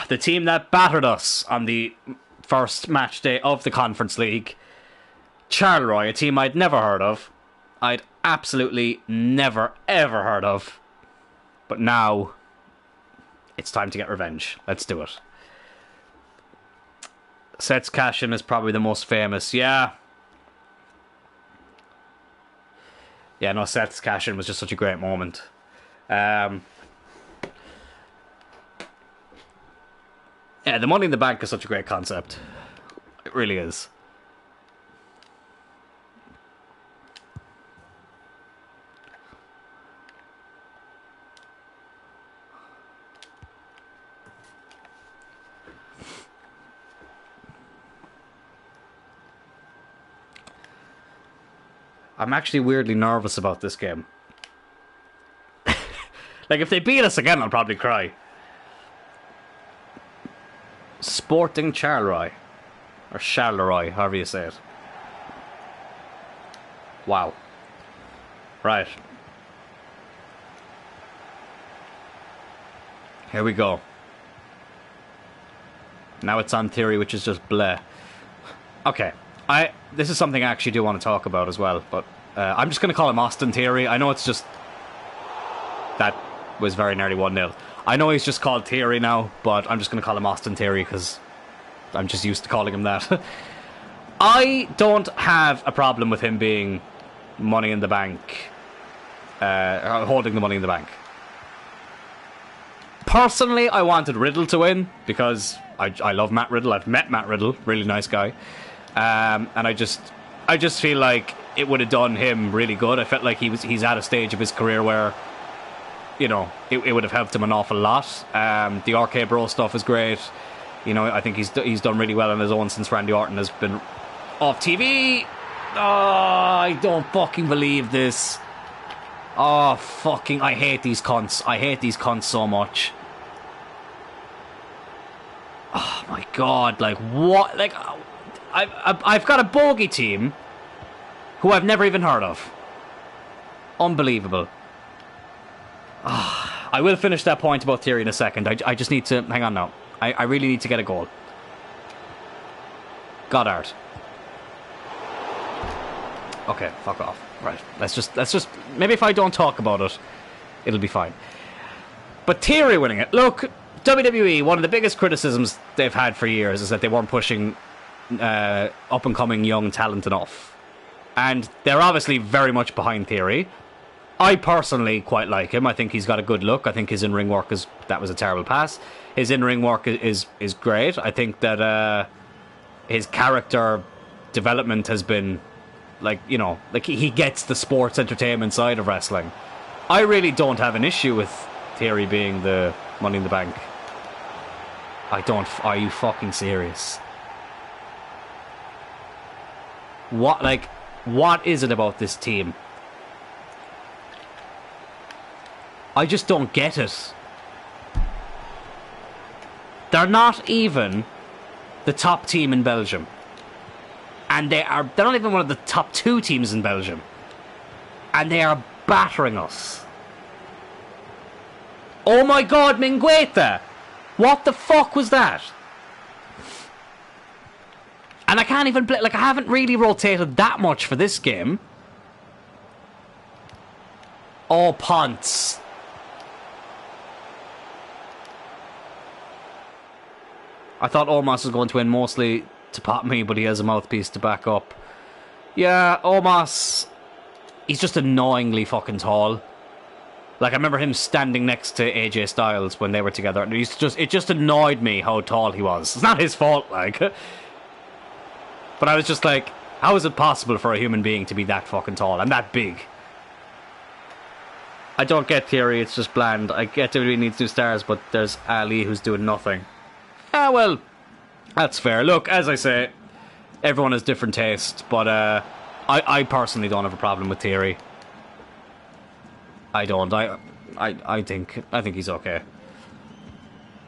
The team that battered us on the first match day of the Conference League. Charleroi, a team I'd never heard of. I'd absolutely never, ever heard of. But now, it's time to get revenge. Let's do it. Seth's cash-in is probably the most famous. Yeah, no, Seth's cash-in was just such a great moment. Yeah, the Money in the Bank is such a great concept. It really is. I'm actually weirdly nervous about this game. Like, if they beat us again, I'll probably cry. Sporting Charleroi. Or Charleroi, however you say it. Wow. Right. Here we go. Now it's on theory, which is just bleh. Okay. This is something I actually do want to talk about as well, but I'm just going to call him Austin Theory. I know it's just... That was very nearly 1-0. I know he's just called Theory now, but I'm just going to call him Austin Theory because I'm just used to calling him that. I don't have a problem with him being Money in the Bank, holding the Money in the Bank. Personally, I wanted Riddle to win because I love Matt Riddle. I've met Matt Riddle, really nice guy. And I just feel like it would have done him really good. I felt like he's at a stage of his career where, you know, it would have helped him an awful lot. The RK Bro stuff is great. You know, I think he's done really well on his own since Randy Orton has been off TV. Oh, I don't fucking believe this. Oh, fucking... I hate these cunts. I hate these cunts so much. Oh, my God. Like, what? Like, I've got a bogey team who I've never even heard of. Unbelievable. Oh, I will finish that point about Thierry in a second. I just need to... Hang on now. I really need to get a goal. Goddard. Okay, fuck off. Right, let's just... Maybe if I don't talk about it, it'll be fine. But Thierry winning it. Look, WWE, one of the biggest criticisms they've had for years is that they weren't pushing up-and-coming young talent enough. And they're obviously very much behind Thierry. I personally quite like him. I think he's got a good look. I think his in-ring work is... That was a terrible pass. His in-ring work is great. I think that his character development has been... Like, you know, like he gets the sports entertainment side of wrestling. I really don't have an issue with Thierry being the Money in the Bank. I don't... Are you fucking serious? What, like... What is it about this team? I just don't get it. They're not even the top team in Belgium. And they're not even one of the top 2 teams in Belgium. And they are battering us. Oh my God, Mingueta! What the fuck was that? And I can't even play... Like, I haven't really rotated that much for this game. Oh, Ponce. I thought Omos was going to win mostly to pop me, but he has a mouthpiece to back up. Yeah, Omos... He's just annoyingly fucking tall. Like, I remember him standing next to AJ Styles when they were together. And it just annoyed me how tall he was. It's not his fault, like... But I was just like, how is it possible for a human being to be that fucking tall and that big? I don't get Thierry, it's just bland. I get WWE needs 2 stars, but there's Ali who's doing nothing. Ah, well, that's fair. Look, as I say, everyone has different tastes, but I personally don't have a problem with Thierry. I don't. I think he's okay.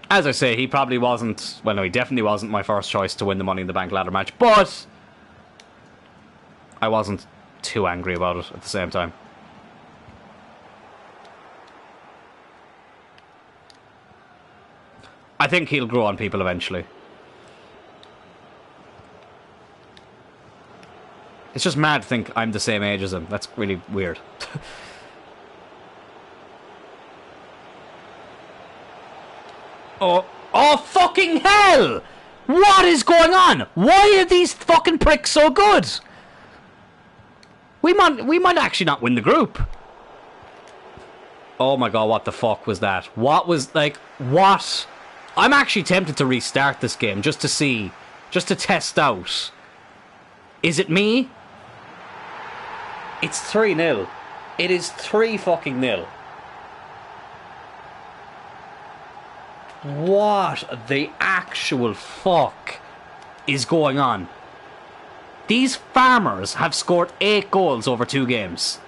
As I say, he probably wasn't... Well, no, he definitely wasn't my first choice to win the Money in the Bank ladder match, but I wasn't too angry about it at the same time. I think he'll grow on people eventually. It's just mad to think I'm the same age as him. That's really weird. Oh, fucking hell! What is going on? Why are these fucking pricks so good? We might actually not win the group. Oh my God, what the fuck was that? What was, like, what? I'm actually tempted to restart this game just to see, just to test out. Is it me? It's 3-0. It is 3 fucking 0. What the actual fuck is going on? These farmers have scored 8 goals over 2 games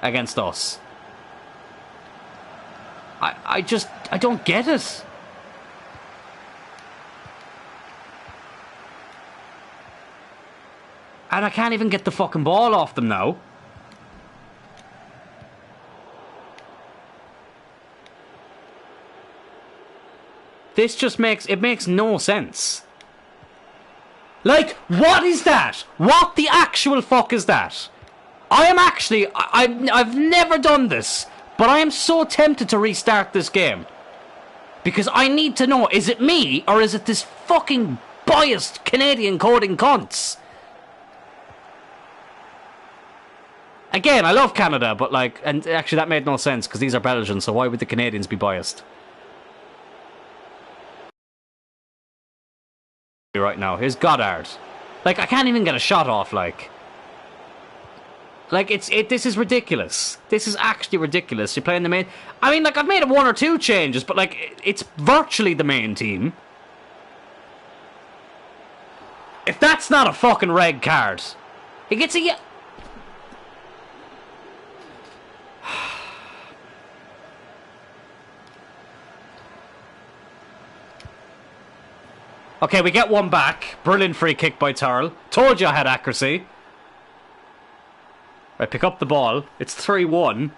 against us. I don't get it. And I can't even get the fucking ball off them now. This just makes no sense. Like, what is that? What the actual fuck is that? I am actually... I've never done this, but I am so tempted to restart this game. Because I need to know, is it me, or is it this fucking biased Canadian coding cunts? Again, I love Canada, but like... And actually that made no sense, because these are Belgians, so why would the Canadians be biased? Right now, here's Goddard. Like, I can't even get a shot off, like... Like, this is ridiculous. This is actually ridiculous. You're playing the main... I mean, like, I've made 1 or 2 changes, but, like, it's virtually the main team. If that's not a fucking red card... He gets a... Okay, we get one back. Brilliant free kick by Tyrrell. Told you I had accuracy. Right, pick up the ball. It's 3-1.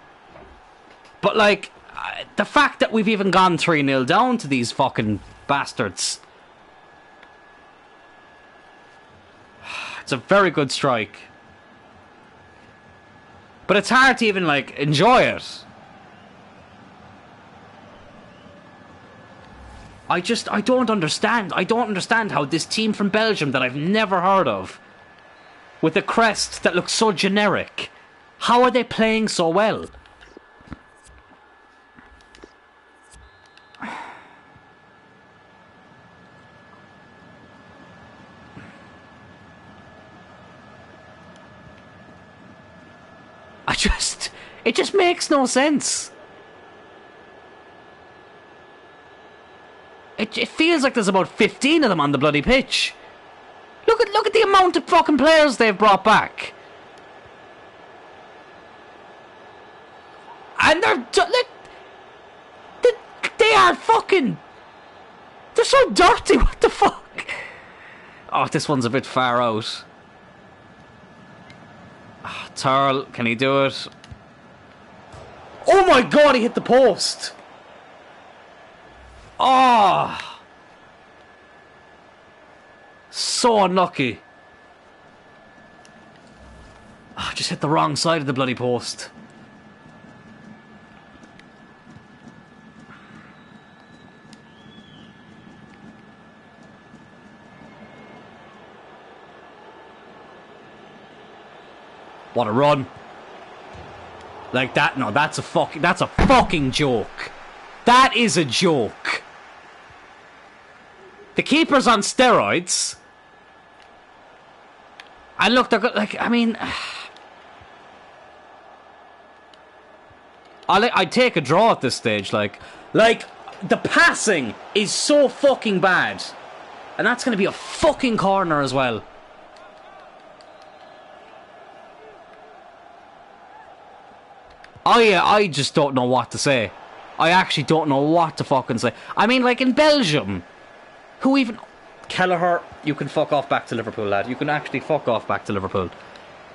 But, like, the fact that we've even gone 3-0 down to these fucking bastards. It's a very good strike. But it's hard to even, like, enjoy it. I don't understand. I don't understand how this team from Belgium that I've never heard of, with a crest that looks so generic, how are they playing so well? It just makes no sense. It feels like there's about 15 of them on the bloody pitch. Look at the amount of fucking players they've brought back. And they are fucking... They're so dirty, what the fuck? Oh, this one's a bit far out. Oh, Tyrrell, can he do it? Oh my god, he hit the post! Oh! So unlucky. Oh, just hit the wrong side of the bloody post. What a run. Like that, no, that's a fucking joke. That is a joke. The keeper's on steroids. And look, they're like, I mean, I'd take a draw at this stage. Like the passing is so fucking bad, and that's going to be a fucking corner as well. I just don't know what to say. I actually don't know what to fucking say. I mean, like in Belgium, who even... Kelleher, you can fuck off back to Liverpool, lad. You can actually fuck off back to Liverpool.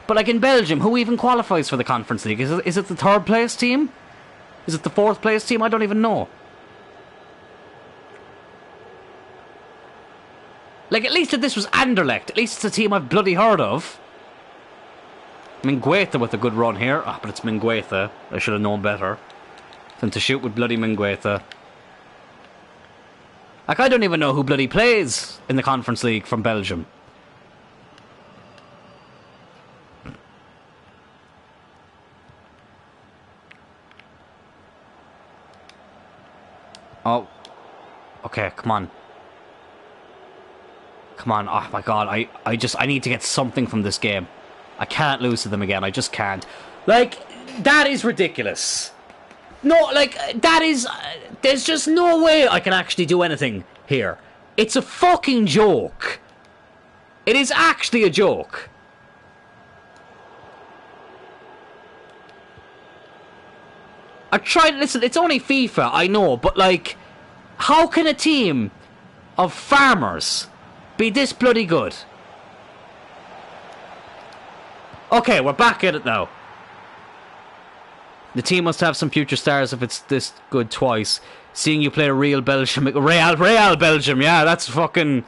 But like in Belgium, who even qualifies for the Conference League? Is it the third place team? Is it the fourth place team? I don't even know. Like, at least if this was Anderlecht, at least it's a team I've bloody heard of. Mingueza with a good run here. Ah, but it's Mingueza. I should have known better than to shoot with bloody Mingueza. Like, I don't even know who bloody plays in the Conference League from Belgium. Oh. Okay, come on. Come on. Oh my god, I need to get something from this game. I can't lose to them again. I just can't. Like, that is ridiculous. No, like, that is... there's just no way I can actually do anything here. It's a fucking joke. It is actually a joke. I tried... Listen, it's only FIFA, I know, but, like... How can a team of farmers be this bloody good? Okay, we're back at it now. The team must have some future stars if it's this good twice. Seeing you play a real Belgium... Real Belgium, yeah, that's fucking...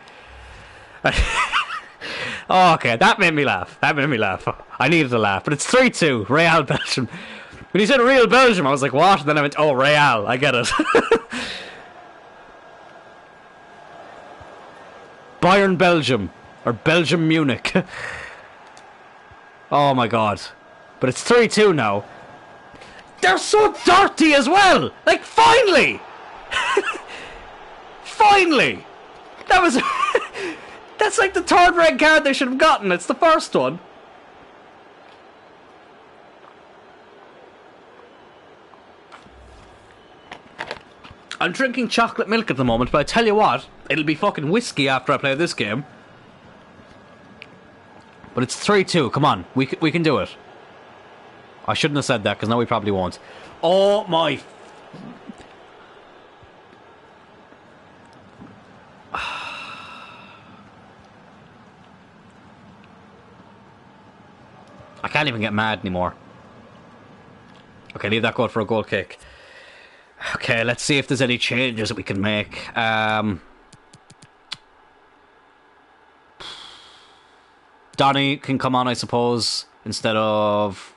Oh, okay, that made me laugh. That made me laugh. I needed to laugh. But it's 3-2, Real Belgium. When you said Real Belgium, I was like, what? And then I went, oh, Real, I get it. Bayern Belgium. Or Belgium Munich. Oh my god. But it's 3-2 now. They're so dirty as well! Like, finally! Finally! That was... That's like the third red card they should have gotten. It's the first one. I'm drinking chocolate milk at the moment, but I tell you what, it'll be fucking whiskey after I play this game. But it's 3-2. Come on, we can do it. I shouldn't have said that, because now we probably won't. Oh my... can't even get mad anymore. Okay, leave that go for a goal kick. Okay, let's see if there's any changes that we can make. Donny can come on, I suppose, instead of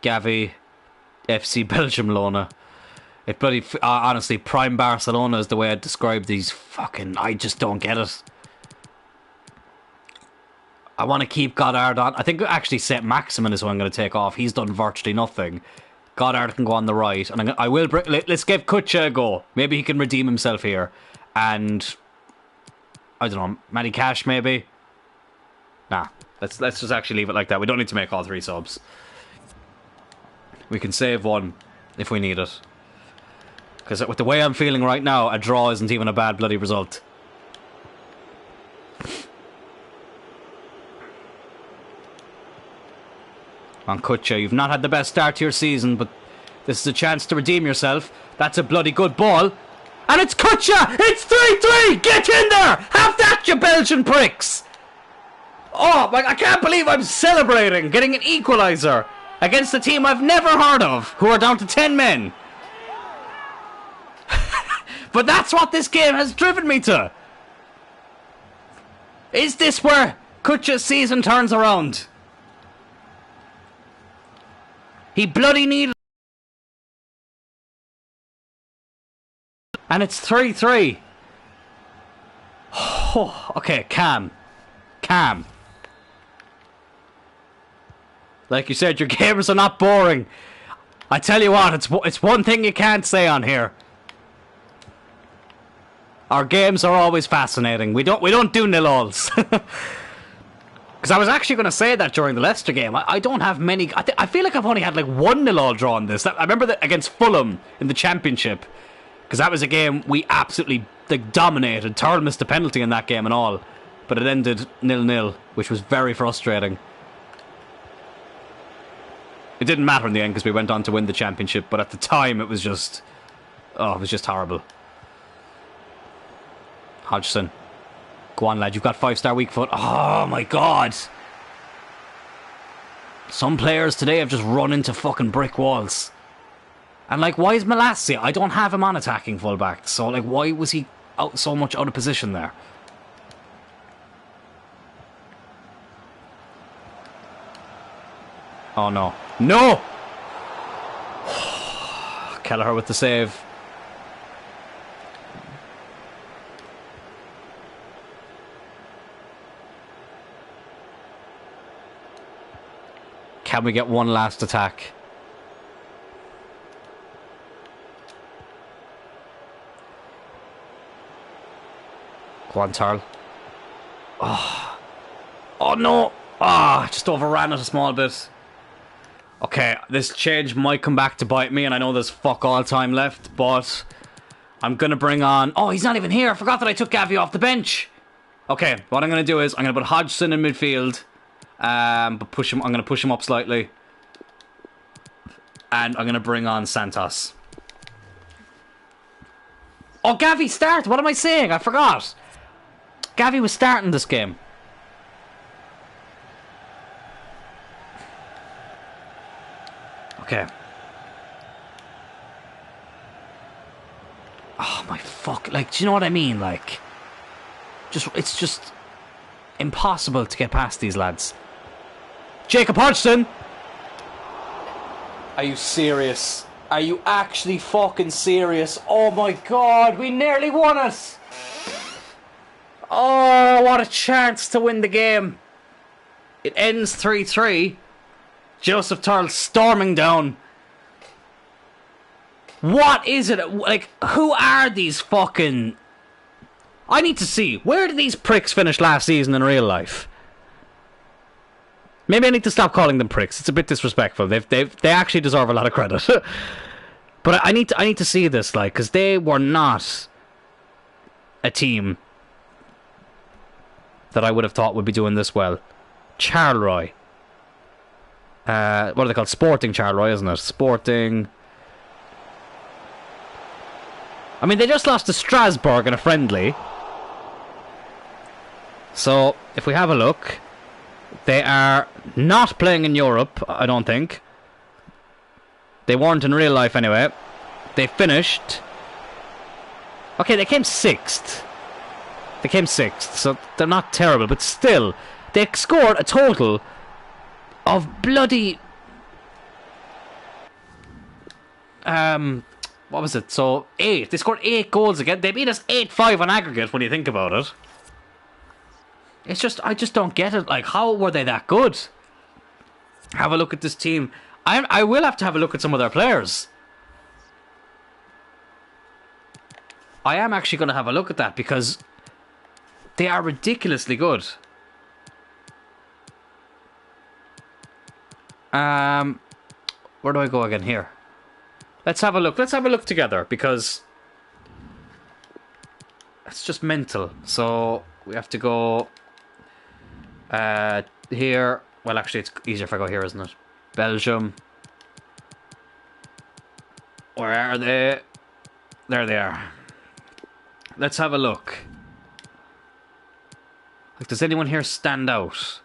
Gavi, FC Belgium Lona. It bloody, honestly, prime Barcelona is the way I describe these fucking... I just don't get it. I want to keep Goddard on. I think actually St. Maximin is who I'm going to take off. He's done virtually nothing. Goddard can go on the right. And I will bring... Let's give Kutcha a go. Maybe he can redeem himself here. And... I don't know, Matty Cash maybe? Nah, let's just actually leave it like that. We don't need to make all 3 subs. We can save one if we need it. Because with the way I'm feeling right now, a draw isn't even a bad bloody result. On Kutcha, you've not had the best start to your season, but this is a chance to redeem yourself. That's a bloody good ball. And it's Kutcha! It's 3-3! Get in there! Have that, you Belgian pricks! Oh, I can't believe I'm celebrating getting an equaliser against a team I've never heard of, who are down to 10 men. But that's what this game has driven me to. Is this where Kutcha's season turns around? He bloody needed... And it's 3-3. Oh, okay, calm. Calm. Like you said, your games are not boring. I tell you what, it's one thing you can't say on here. Our games are always fascinating. We don't do nil-alls. Because I was actually going to say that during the Leicester game. I don't have many... I feel like I've only had like 1 nil-all draw in this. I remember that against Fulham in the Championship. Because that was a game we absolutely dominated. Tyrrell missed a penalty in that game and all. But it ended 0-0, which was very frustrating. It didn't matter in the end because we went on to win the Championship. But at the time, it was just... Oh, it was just horrible. Hodgson. Go on, lad. You've got 5-star weak foot. Oh, my God. Some players today have just run into fucking brick walls. And, like, why is Malassia? I don't have him on attacking fullback. So, like, why was he so much out of position there? Oh, no. No! Kelleher with the save. Can we get one last attack? Go on, Tyrrell. Oh. Oh, no. Ah, just overran it a small bit. Okay, this change might come back to bite me, and I know there's fuck all time left, but I'm going to bring on... Oh, he's not even here. I forgot that I took Gavi off the bench. Okay, what I'm going to do is I'm going to put Hodgson in midfield, but push him. I'm going to push him up slightly, and I'm going to bring on Santos. Oh, Gavi start. What am I saying? I forgot. Gavi was starting this game. Okay. Oh my fuck! Like, do you know what I mean? Like, it's just impossible to get past these lads. Jacob Hodgson. Are you serious? Are you actually fucking serious? Oh my God! We nearly won it. Oh, what a chance to win the game. It ends 3-3. Joseph Tyrrell storming down. What is it? Like, who are these fucking... I need to see. Where did these pricks finish last season in real life? Maybe I need to stop calling them pricks. It's a bit disrespectful. They actually deserve a lot of credit. But I need to see this, like, because they were not a team that I would have thought would be doing this well. Charleroi. What are they called? Sporting Charleroi, isn't it? Sporting. I mean, they just lost to Strasbourg in a friendly. So, if we have a look, They are not playing in Europe, I don't think. They weren't in real life anyway. They finished... Okay, they came 6th. They came 6th, so they're not terrible, but still, they scored a total of bloody... what was it? So, 8. They scored 8 goals again. They beat us 8-5 on aggregate when you think about it. It's just, I just don't get it. Like, how were they that good? Have a look at this team. I will have to have a look at some of their players. I am actually going to have a look at that because they are ridiculously good. Where do I go again here? Let's have a look. Let's have a look together because it's just mental. So we have to go here. Well, actually, it's easier if I go here, isn't it? Belgium. Where are they? There they are. Let's have a look. Like, does anyone here stand out?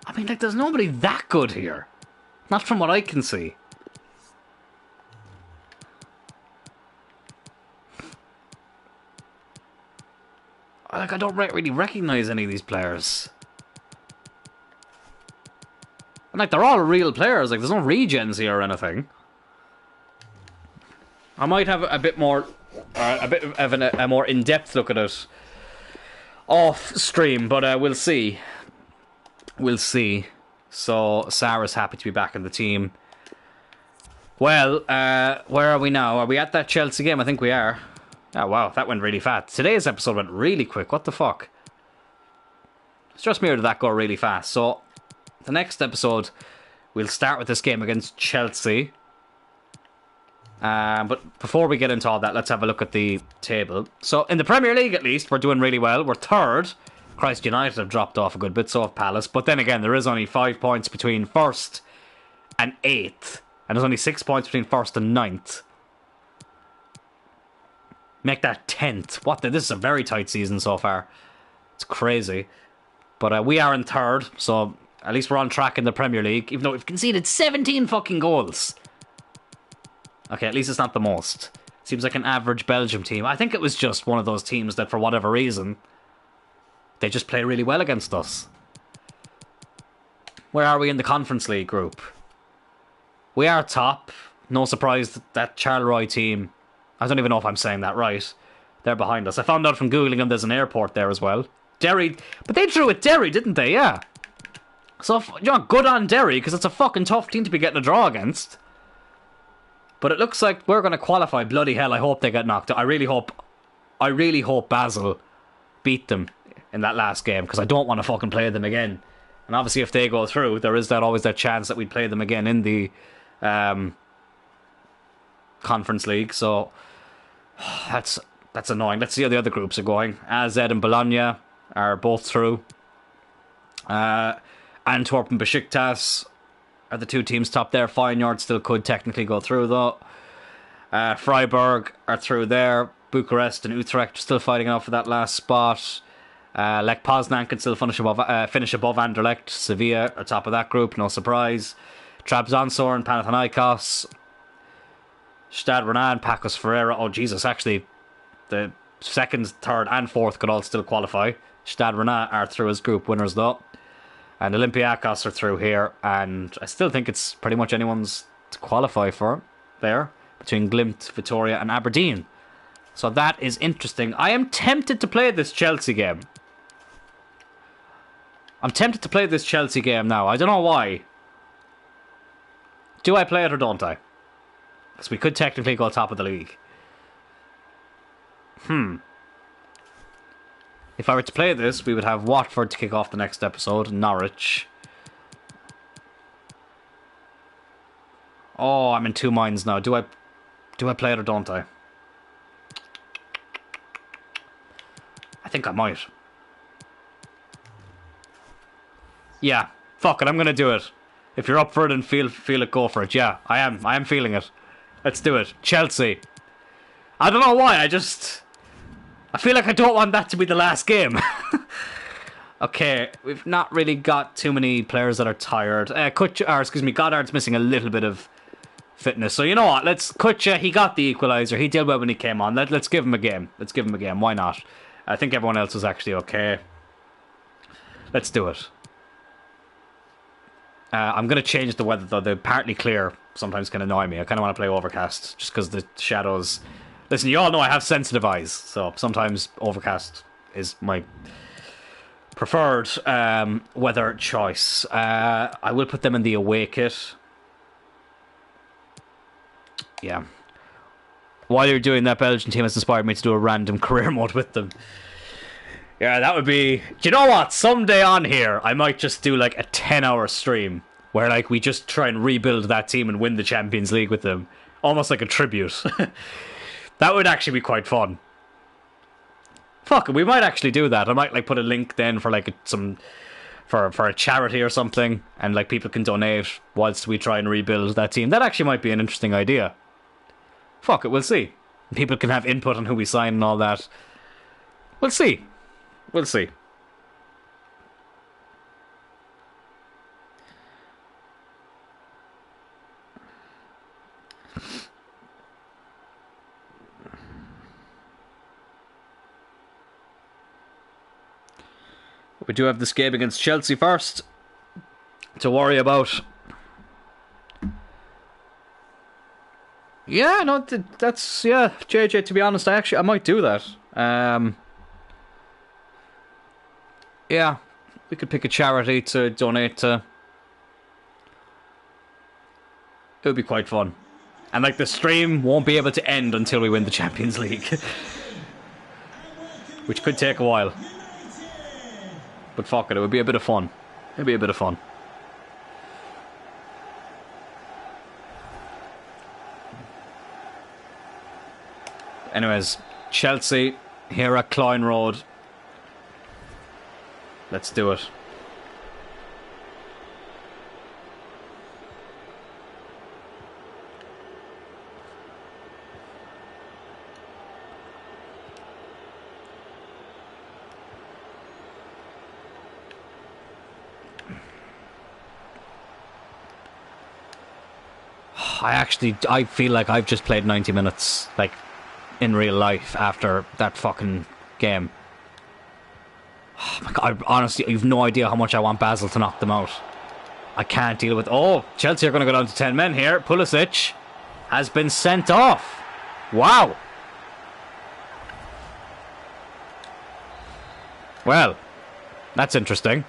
I mean, like, there's nobody that good here. Not from what I can see. Like, I don't really recognise any of these players. And, like, they're all real players. Like, there's no regens here or anything. I might have a bit more... a bit of a more in-depth look at it off stream, but we'll see. We'll see. So, Sarah's happy to be back in the team. Well, where are we now? Are we at that Chelsea game? I think we are. Oh, wow, that went really fast. Today's episode went really quick. What the fuck? It's just me or did that go really fast? So, the next episode, we'll start with this game against Chelsea. But before we get into all that, let's have a look at the table. So, in the Premier League, at least, we're doing really well. We're 3rd. Christ, United have dropped off a good bit, so have Palace. But then again, there is only 5 points between 1st and 8th. And there's only 6 points between 1st and 9th. Make that 10th. What? This is a very tight season so far. It's crazy. But we are in 3rd, so at least we're on track in the Premier League, even though we've conceded 17 fucking goals. Okay, at least it's not the most. Seems like an average Belgium team. I think it was just one of those teams that, for whatever reason, they just play really well against us. Where are we in the Conference League group? We are top. No surprise that Charleroi team... I don't even know if I'm saying that right. They're behind us. I found out from Googling them there's an airport there as well. Derry... But they drew with Derry, didn't they? Yeah. So, you know, good on Derry, because it's a fucking tough team to be getting a draw against. But it looks like we're going to qualify. Bloody hell, I hope they get knocked out. I really hope Basel beat them in that last game, because I don't want to fucking play them again. And obviously if they go through, there is always that chance that we'd play them again in the Conference League. So that's annoying. Let's see how the other groups are going. AZ and Bologna are both through. Antwerp and Besiktas are the 2 teams top there. Feyenoord still could technically go through though. Freiburg are through there. Bucharest and Utrecht still fighting out for that last spot. Lech Poznan can still finish above Anderlecht. Sevilla are top of that group, no surprise. Trabzonspor and Panathinaikos. Stade Rennais, Pacos Ferreira. Oh Jesus, actually the 2nd, 3rd and 4th could all still qualify. Stade Rennais are through as group winners though. And Olympiacos are through here, and I still think it's pretty much anyone's to qualify for there, between Glimt, Vitoria and Aberdeen. So that is interesting. I am tempted to play this Chelsea game. I'm tempted to play this Chelsea game now. I don't know why. Do I play it or don't I? Because we could technically go top of the league. If I were to play this, we would have Watford to kick off the next episode, Norwich. Oh, I'm in 2 minds now. Do I play it or don't I? I think I might. Yeah, fuck it, I'm gonna do it. If you're up for it and feel it, go for it. Yeah, I am feeling it. Let's do it. Chelsea. I don't know why, I feel like I don't want that to be the last game. Okay, we've not really got too many players that are tired. Goddard's missing a little bit of fitness. So you know what? Let's Kutcha. He got the equaliser. He did well when he came on. Let's give him a game. Let's give him a game. Why not? I think everyone else was actually okay. Let's do it. I'm going to change the weather though. The partly clear sometimes can annoy me. I kind of want to play overcast just because the shadows. Listen, you all know I have sensitive eyes, so sometimes overcast is my preferred weather choice. I will put them in the away kit. Yeah. While you're doing that, Belgian team has inspired me to do a random career mode with them. Yeah, that would be... Do you know what? Someday on here, I might just do like a 10-hour stream where like we just try and rebuild that team and win the Champions League with them. Almost like a tribute. That would actually be quite fun. Fuck, we might actually do that. I might like put a link then for like for a charity or something, and like people can donate whilst we try and rebuild that team. That actually might be an interesting idea. Fuck it, we'll see. People can have input on who we sign and all that. We'll see. We'll see. We do have this game against Chelsea first to worry about. Yeah, no, that's, yeah, JJ, to be honest, I might do that. Yeah, we could pick a charity to donate to. It would be quite fun. And like the stream won't be able to end until we win the Champions League. Which could take a while. But fuck it, it would be a bit of fun. It'd be a bit of fun. Anyways, Chelsea here at Clyne Road. Let's do it. I feel like I've just played 90 minutes, like, in real life after that fucking game. Oh my God, honestly, you've no idea how much I want Basel to knock them out. I can't deal with... Oh, Chelsea are going to go down to 10 men here. Pulisic has been sent off. Wow. Well, that's interesting.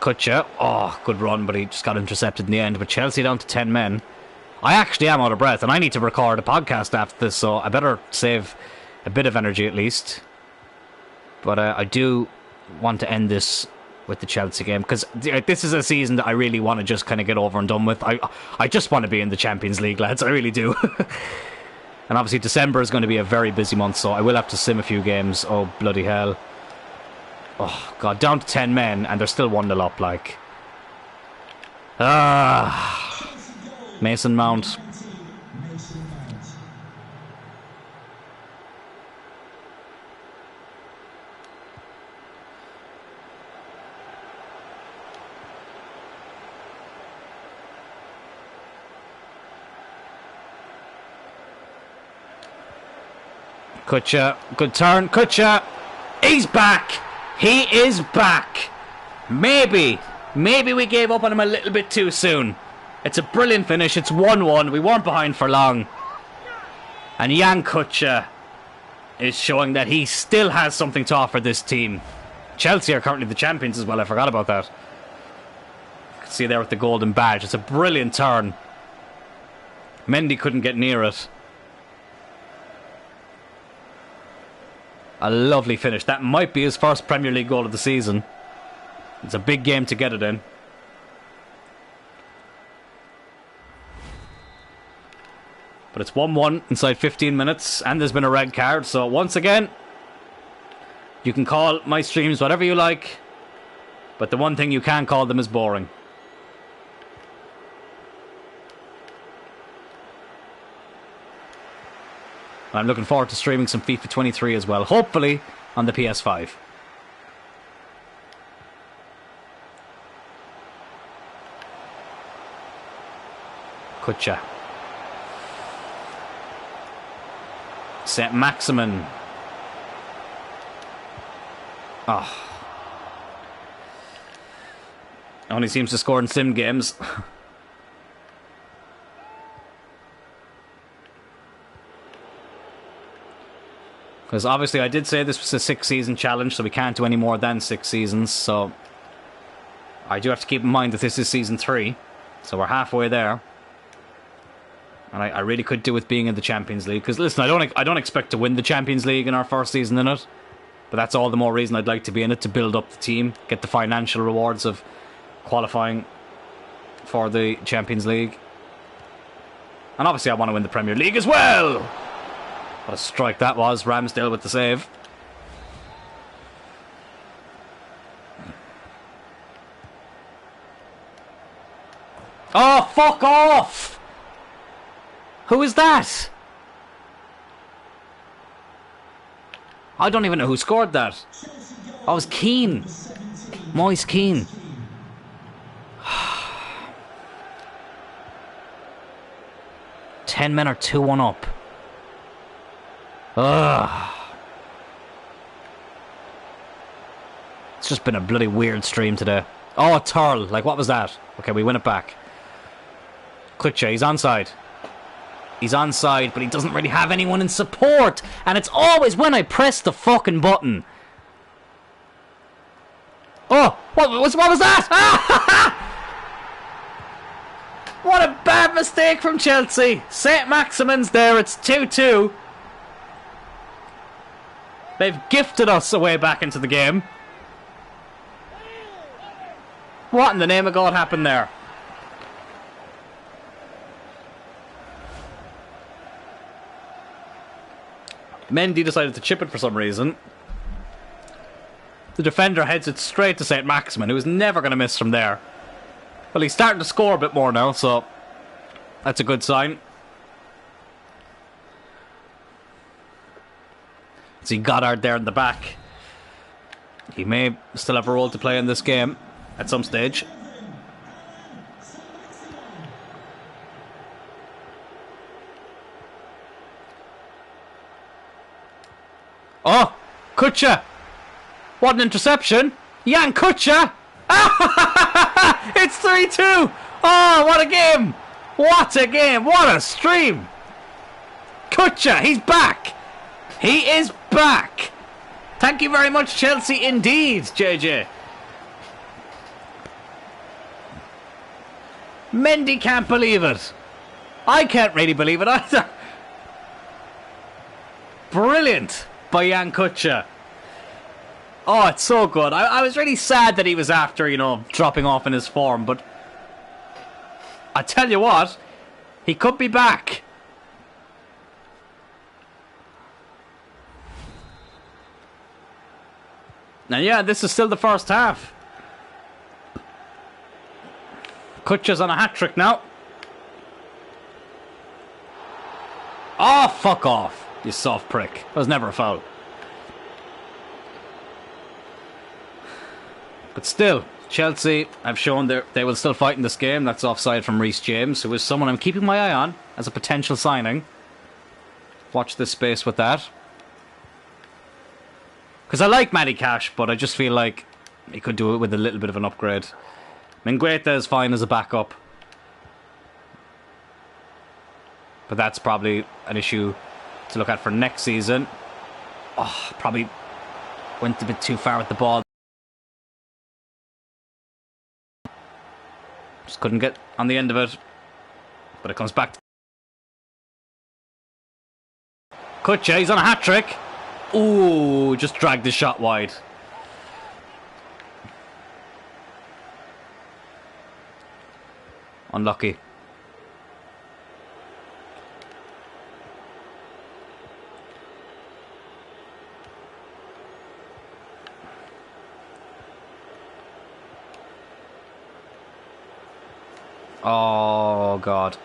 Kutcha. Oh, good run, but he just got intercepted in the end. But Chelsea down to 10 men. I actually am out of breath, and I need to record a podcast after this, so I better save a bit of energy at least. But I do want to end this with the Chelsea game, because this is a season that I really want to just kind of get over and done with. I just want to be in the Champions League, lads. I really do. And obviously December is going to be a very busy month, so I will have to sim a few games. Oh, bloody hell. Oh, God, down to 10 men, and they're still 1-0 up, like. Mason Mount. Kutcha, good turn, Kutcha. He's back. He is back. Maybe we gave up on him a little bit too soon. It's a brilliant finish. It's 1-1. We weren't behind for long. And Jan Kutcha is showing that he still has something to offer this team. Chelsea are currently the champions as well. I forgot about that. You can see there with the golden badge. It's a brilliant turn. Mendy couldn't get near it. A lovely finish. That might be his first Premier League goal of the season. It's a big game to get it in. But it's 1-1 inside 15 minutes, and there's been a red card. So once again, you can call my streams whatever you like, but the one thing you can't call them is boring. And I'm looking forward to streaming some FIFA 23 as well, hopefully on the PS5. Kutcha. St. Maximin. Oh. Only seems to score in sim games. Because obviously I did say this was a 6-season challenge, so we can't do any more than 6 seasons. So I do have to keep in mind that this is season 3. So we're halfway there. And I really could do with being in the Champions League. Because listen, I don't expect to win the Champions League in our first season in it. But that's all the more reason I'd like to be in it, to build up the team, get the financial rewards of qualifying for the Champions League. And obviously I want to win the Premier League as well. What a strike that was. Ramsdale with the save. Oh, fuck off! Who is that? I don't even know who scored that. Oh, it was Keane. Moise Keane. Ten men are 2-1 up. Ugh. It's just been a bloody weird stream today. Oh, Tyrrell. Like, what was that? Okay, we win it back. Kutcha, he's onside. He's onside, but he doesn't really have anyone in support. And it's always when I press the fucking button. Oh, what was that? What a bad mistake from Chelsea. St. Maximin's there. It's 2-2. They've gifted us a way back into the game. What in the name of God happened there? Mendy decided to chip it for some reason. The defender heads it straight to St. Maximin, who is never going to miss from there. Well, he's starting to score a bit more now, so that's a good sign. See Goddard there in the back. He may still have a role to play in this game at some stage. Oh, Kutcha! What an interception! Jan Kutcha! It's 3-2! Oh, what a game! What a game! What a stream! Kutcha, he's back! He is back! Thank you very much, Chelsea, indeed, JJ. Mendy can't believe it. I can't really believe it either. Brilliant by Jan Kutcha. Oh, it's so good. I was really sad that he was after, dropping off in his form, but I tell you what, he could be back. Now, yeah, this is still the first half. Kutcha's on a hat-trick now. Oh, fuck off, you soft prick. That was never a foul. But still, Chelsea have shown they will still fight in this game. That's offside from Reece James, who is someone I'm keeping my eye on as a potential signing. Watch this space with that. Because I like Matty Cash, but I just feel like he could do it with a little bit of an upgrade. Mingueta is fine as a backup. But that's probably an issue to look at for next season. Oh, probably went a bit too far with the ball. Just couldn't get on the end of it. But it comes back to Kutcha, he's on a hat-trick. Ooh, just dragged the shot wide. Unlucky. Oh, God.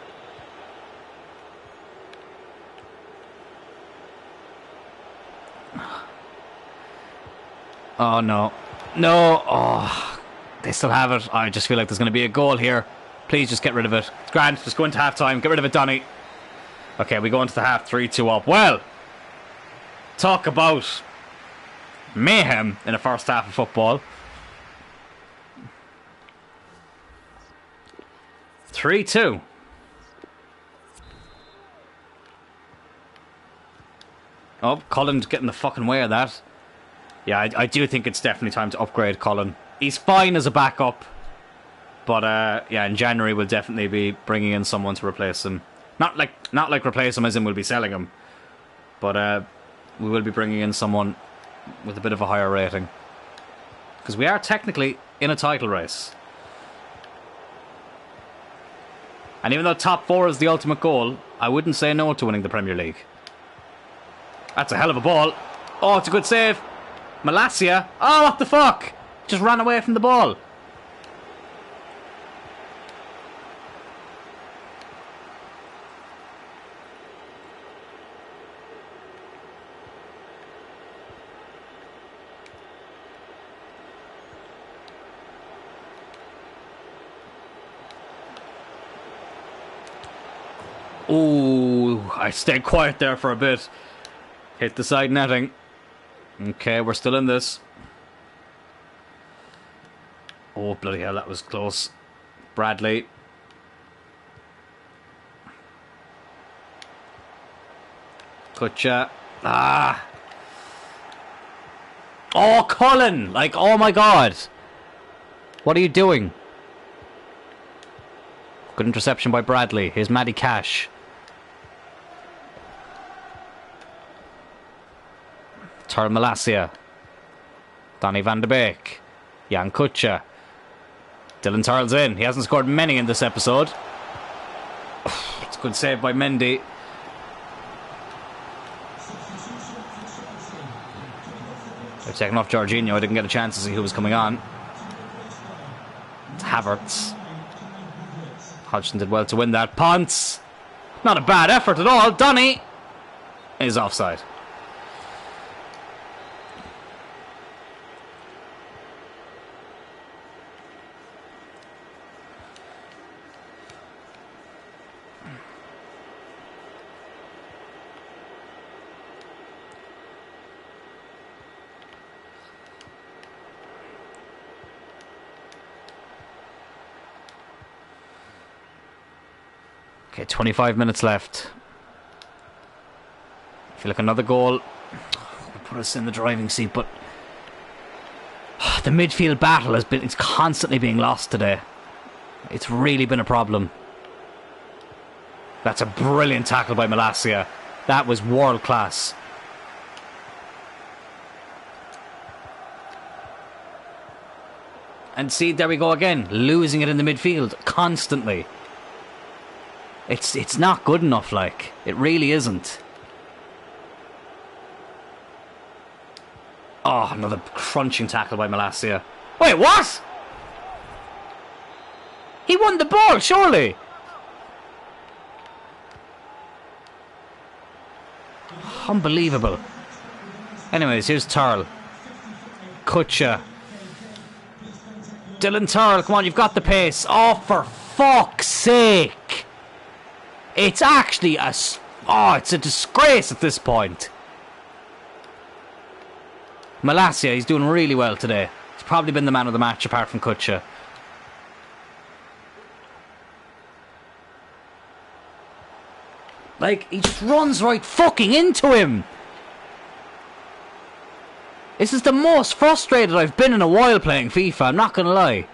Oh, no. No. Oh, they still have it. I just feel like there's going to be a goal here. Please just get rid of it. It's grand. Just go into half-time. Get rid of it, Donny. Okay, we go into the half 3-2 up. Well, talk about mayhem in the first half of football. 3-2. Oh, Cullen's getting the fucking way of that. Yeah, I do think it's definitely time to upgrade Cullen. He's fine as a backup. But, yeah, in January we'll definitely be bringing in someone to replace him. Not like replace him as in we'll be selling him. But, we will be bringing in someone with a bit of a higher rating. Because we are technically in a title race. And even though top 4 is the ultimate goal, I wouldn't say no to winning the Premier League. That's a hell of a ball. Oh, it's a good save. Malacia. Oh, what the fuck? Just ran away from the ball. Ooh, I stayed quiet there for a bit. Hit the side netting. Okay, we're still in this. Oh, bloody hell, that was close. Bradley. Kutcha. Ah. Oh, Cullen! Like, oh my god. What are you doing? Good interception by Bradley. Here's Matty Cash. Tyrrell Malacia. Donny van de Beek. Jan Kutcha. Dylan Tyrrell's in. He hasn't scored many in this episode. It's a good save by Mendy. They've taken off Jorginho. I didn't get a chance to see who was coming on. It's Havertz. Hodgson did well to win that. Ponce. Not a bad effort at all. Donny is offside. Okay, 25 minutes left. I feel like another goal would put us in the driving seat, but the midfield battle it's constantly being lost today. It's really been a problem. That's a brilliant tackle by Malacia. That was world class. And see, there we go again, losing it in the midfield constantly. It's not good enough, like. It really isn't. Oh, another crunching tackle by Malacia. Wait, what? He won the ball, surely. Unbelievable. Anyways, here's Tyrrell. Kutcha. Dylan Tyrrell, come on, you've got the pace. Oh, for fuck's sake. It's actually it's a disgrace at this point. Malacia, he's doing really well today. He's probably been the man of the match apart from Kutcha. Like, he just runs right fucking into him. This is the most frustrated I've been in a while playing FIFA, I'm not going to lie.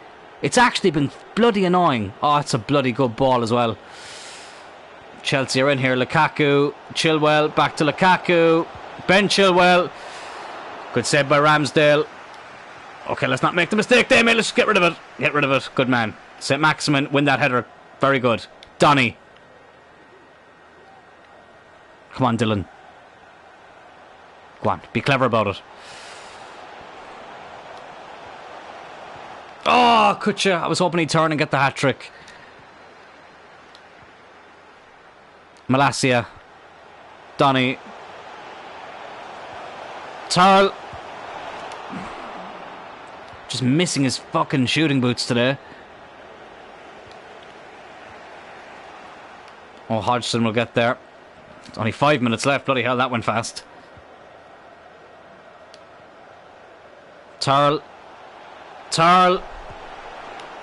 It's actually been bloody annoying. Oh, it's a bloody good ball as well. Chelsea are in here. Lukaku, Chilwell, back to Lukaku. Ben Chilwell. Good save by Ramsdale. Okay, let's not make the mistake there, mate. Let's just get rid of it. Get rid of it. Good man. St. Maximin, win that header. Very good. Donny. Come on, Dylan. Go on, be clever about it. Oh, Kutcha. I was hoping he'd turn and get the hat-trick. Malacia. Donny. Tyrrell. Just missing his fucking shooting boots today. Oh, Hodgson will get there. It's only 5 minutes left. Bloody hell, that went fast. Tyrrell.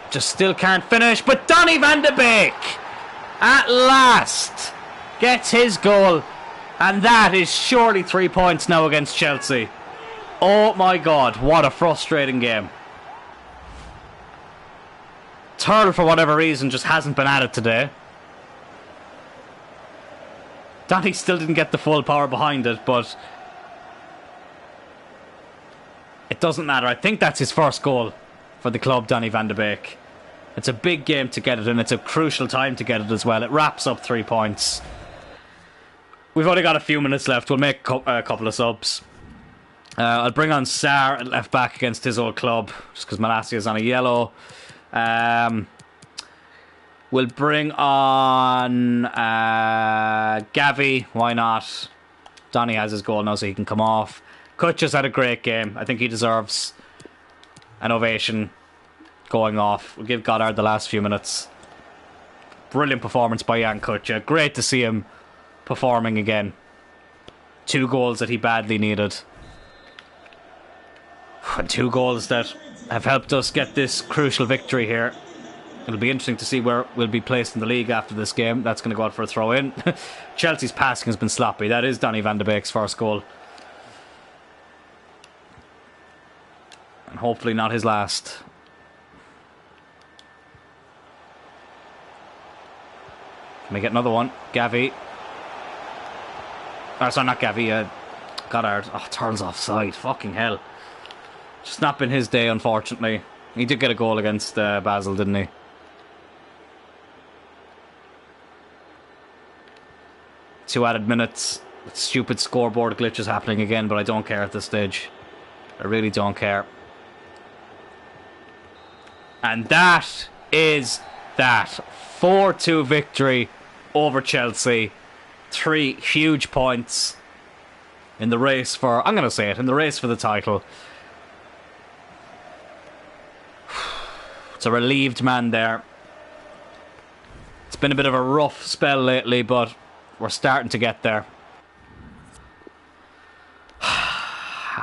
Just still can't finish. But Donny van de Beek, at last, gets his goal. And that is surely 3 points now against Chelsea. Oh my God, what a frustrating game. Tyrrell, for whatever reason, just hasn't been at it today. Donny still didn't get the full power behind it, but it doesn't matter. I think that's his first goal for the club, Donny van de Beek. It's a big game to get it, and it's a crucial time to get it as well. It wraps up 3 points. We've only got a few minutes left. We'll make a couple of subs. I'll bring on Sarr at left back against his old club, just because Malacia's on a yellow. We'll bring on Gavi. Why not? Donny has his goal now, so he can come off. Kutcha's had a great game. I think he deserves an ovation going off. We'll give Goddard the last few minutes. Brilliant performance by Jan Kutcha. Great to see him performing again. 2 goals that he badly needed. And 2 goals that have helped us get this crucial victory here. It'll be interesting to see where we'll be placed in the league after this game. That's going to go out for a throw-in. Chelsea's passing has been sloppy. That is Donny van de Beek's first goal. And hopefully not his last. Can we get another one? Gavi. Oh, sorry, not Gavi. Goddard. Oh, Tyrrell's offside. Fucking hell. Just not been his day, unfortunately. He did get a goal against Basel, didn't he? Two added minutes. Stupid scoreboard glitches happening again, but I don't care at this stage. I really don't care. And that is that. 4-2 victory over Chelsea. 3 huge points in the race for, I'm going to say it, in the race for the title. It's a relieved man there. It's been a bit of a rough spell lately, but we're starting to get there.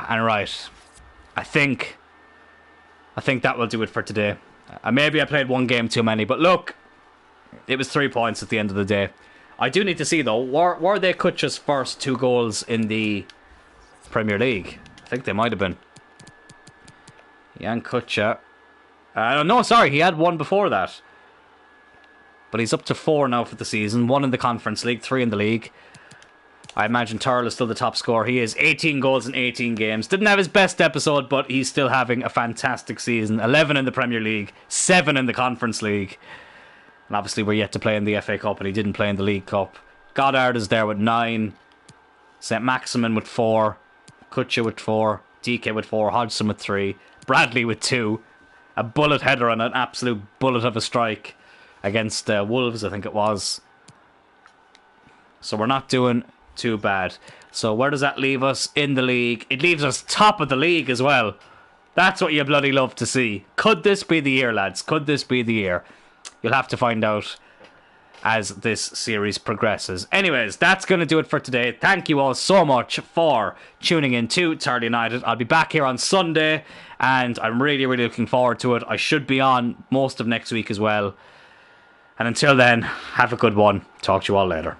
And right, I think that will do it for today. Maybe I played one game too many, but look, it was 3 points at the end of the day. I do need to see though, were they Kutcha's first 2 goals in the Premier League? I think they might have been. Jan Kutcha. No, sorry, he had 1 before that. But he's up to 4 now for the season. 1 in the Conference League, 3 in the league. I imagine Tyrrell is still the top scorer. He is 18 goals in 18 games. Didn't have his best episode, but he's still having a fantastic season. 11 in the Premier League, 7 in the Conference League. And obviously we're yet to play in the FA Cup, and he didn't play in the League Cup. Goddard is there with 9. St. Maximin with 4. Kutcha with 4. DK with 4. Hodgson with 3. Bradley with 2. A bullet header and an absolute bullet of a strike against Wolves, I think it was. So we're not doing too bad. So where does that leave us in the league? It leaves us top of the league as well. That's what you bloody love to see. Could this be the year, lads? Could this be the year? You'll have to find out as this series progresses. Anyways, that's going to do it for today. Thank you all so much for tuning in to Tyrrell United. I'll be back here on Sunday, and I'm really, really looking forward to it. I should be on most of next week as well. And until then, have a good one. Talk to you all later.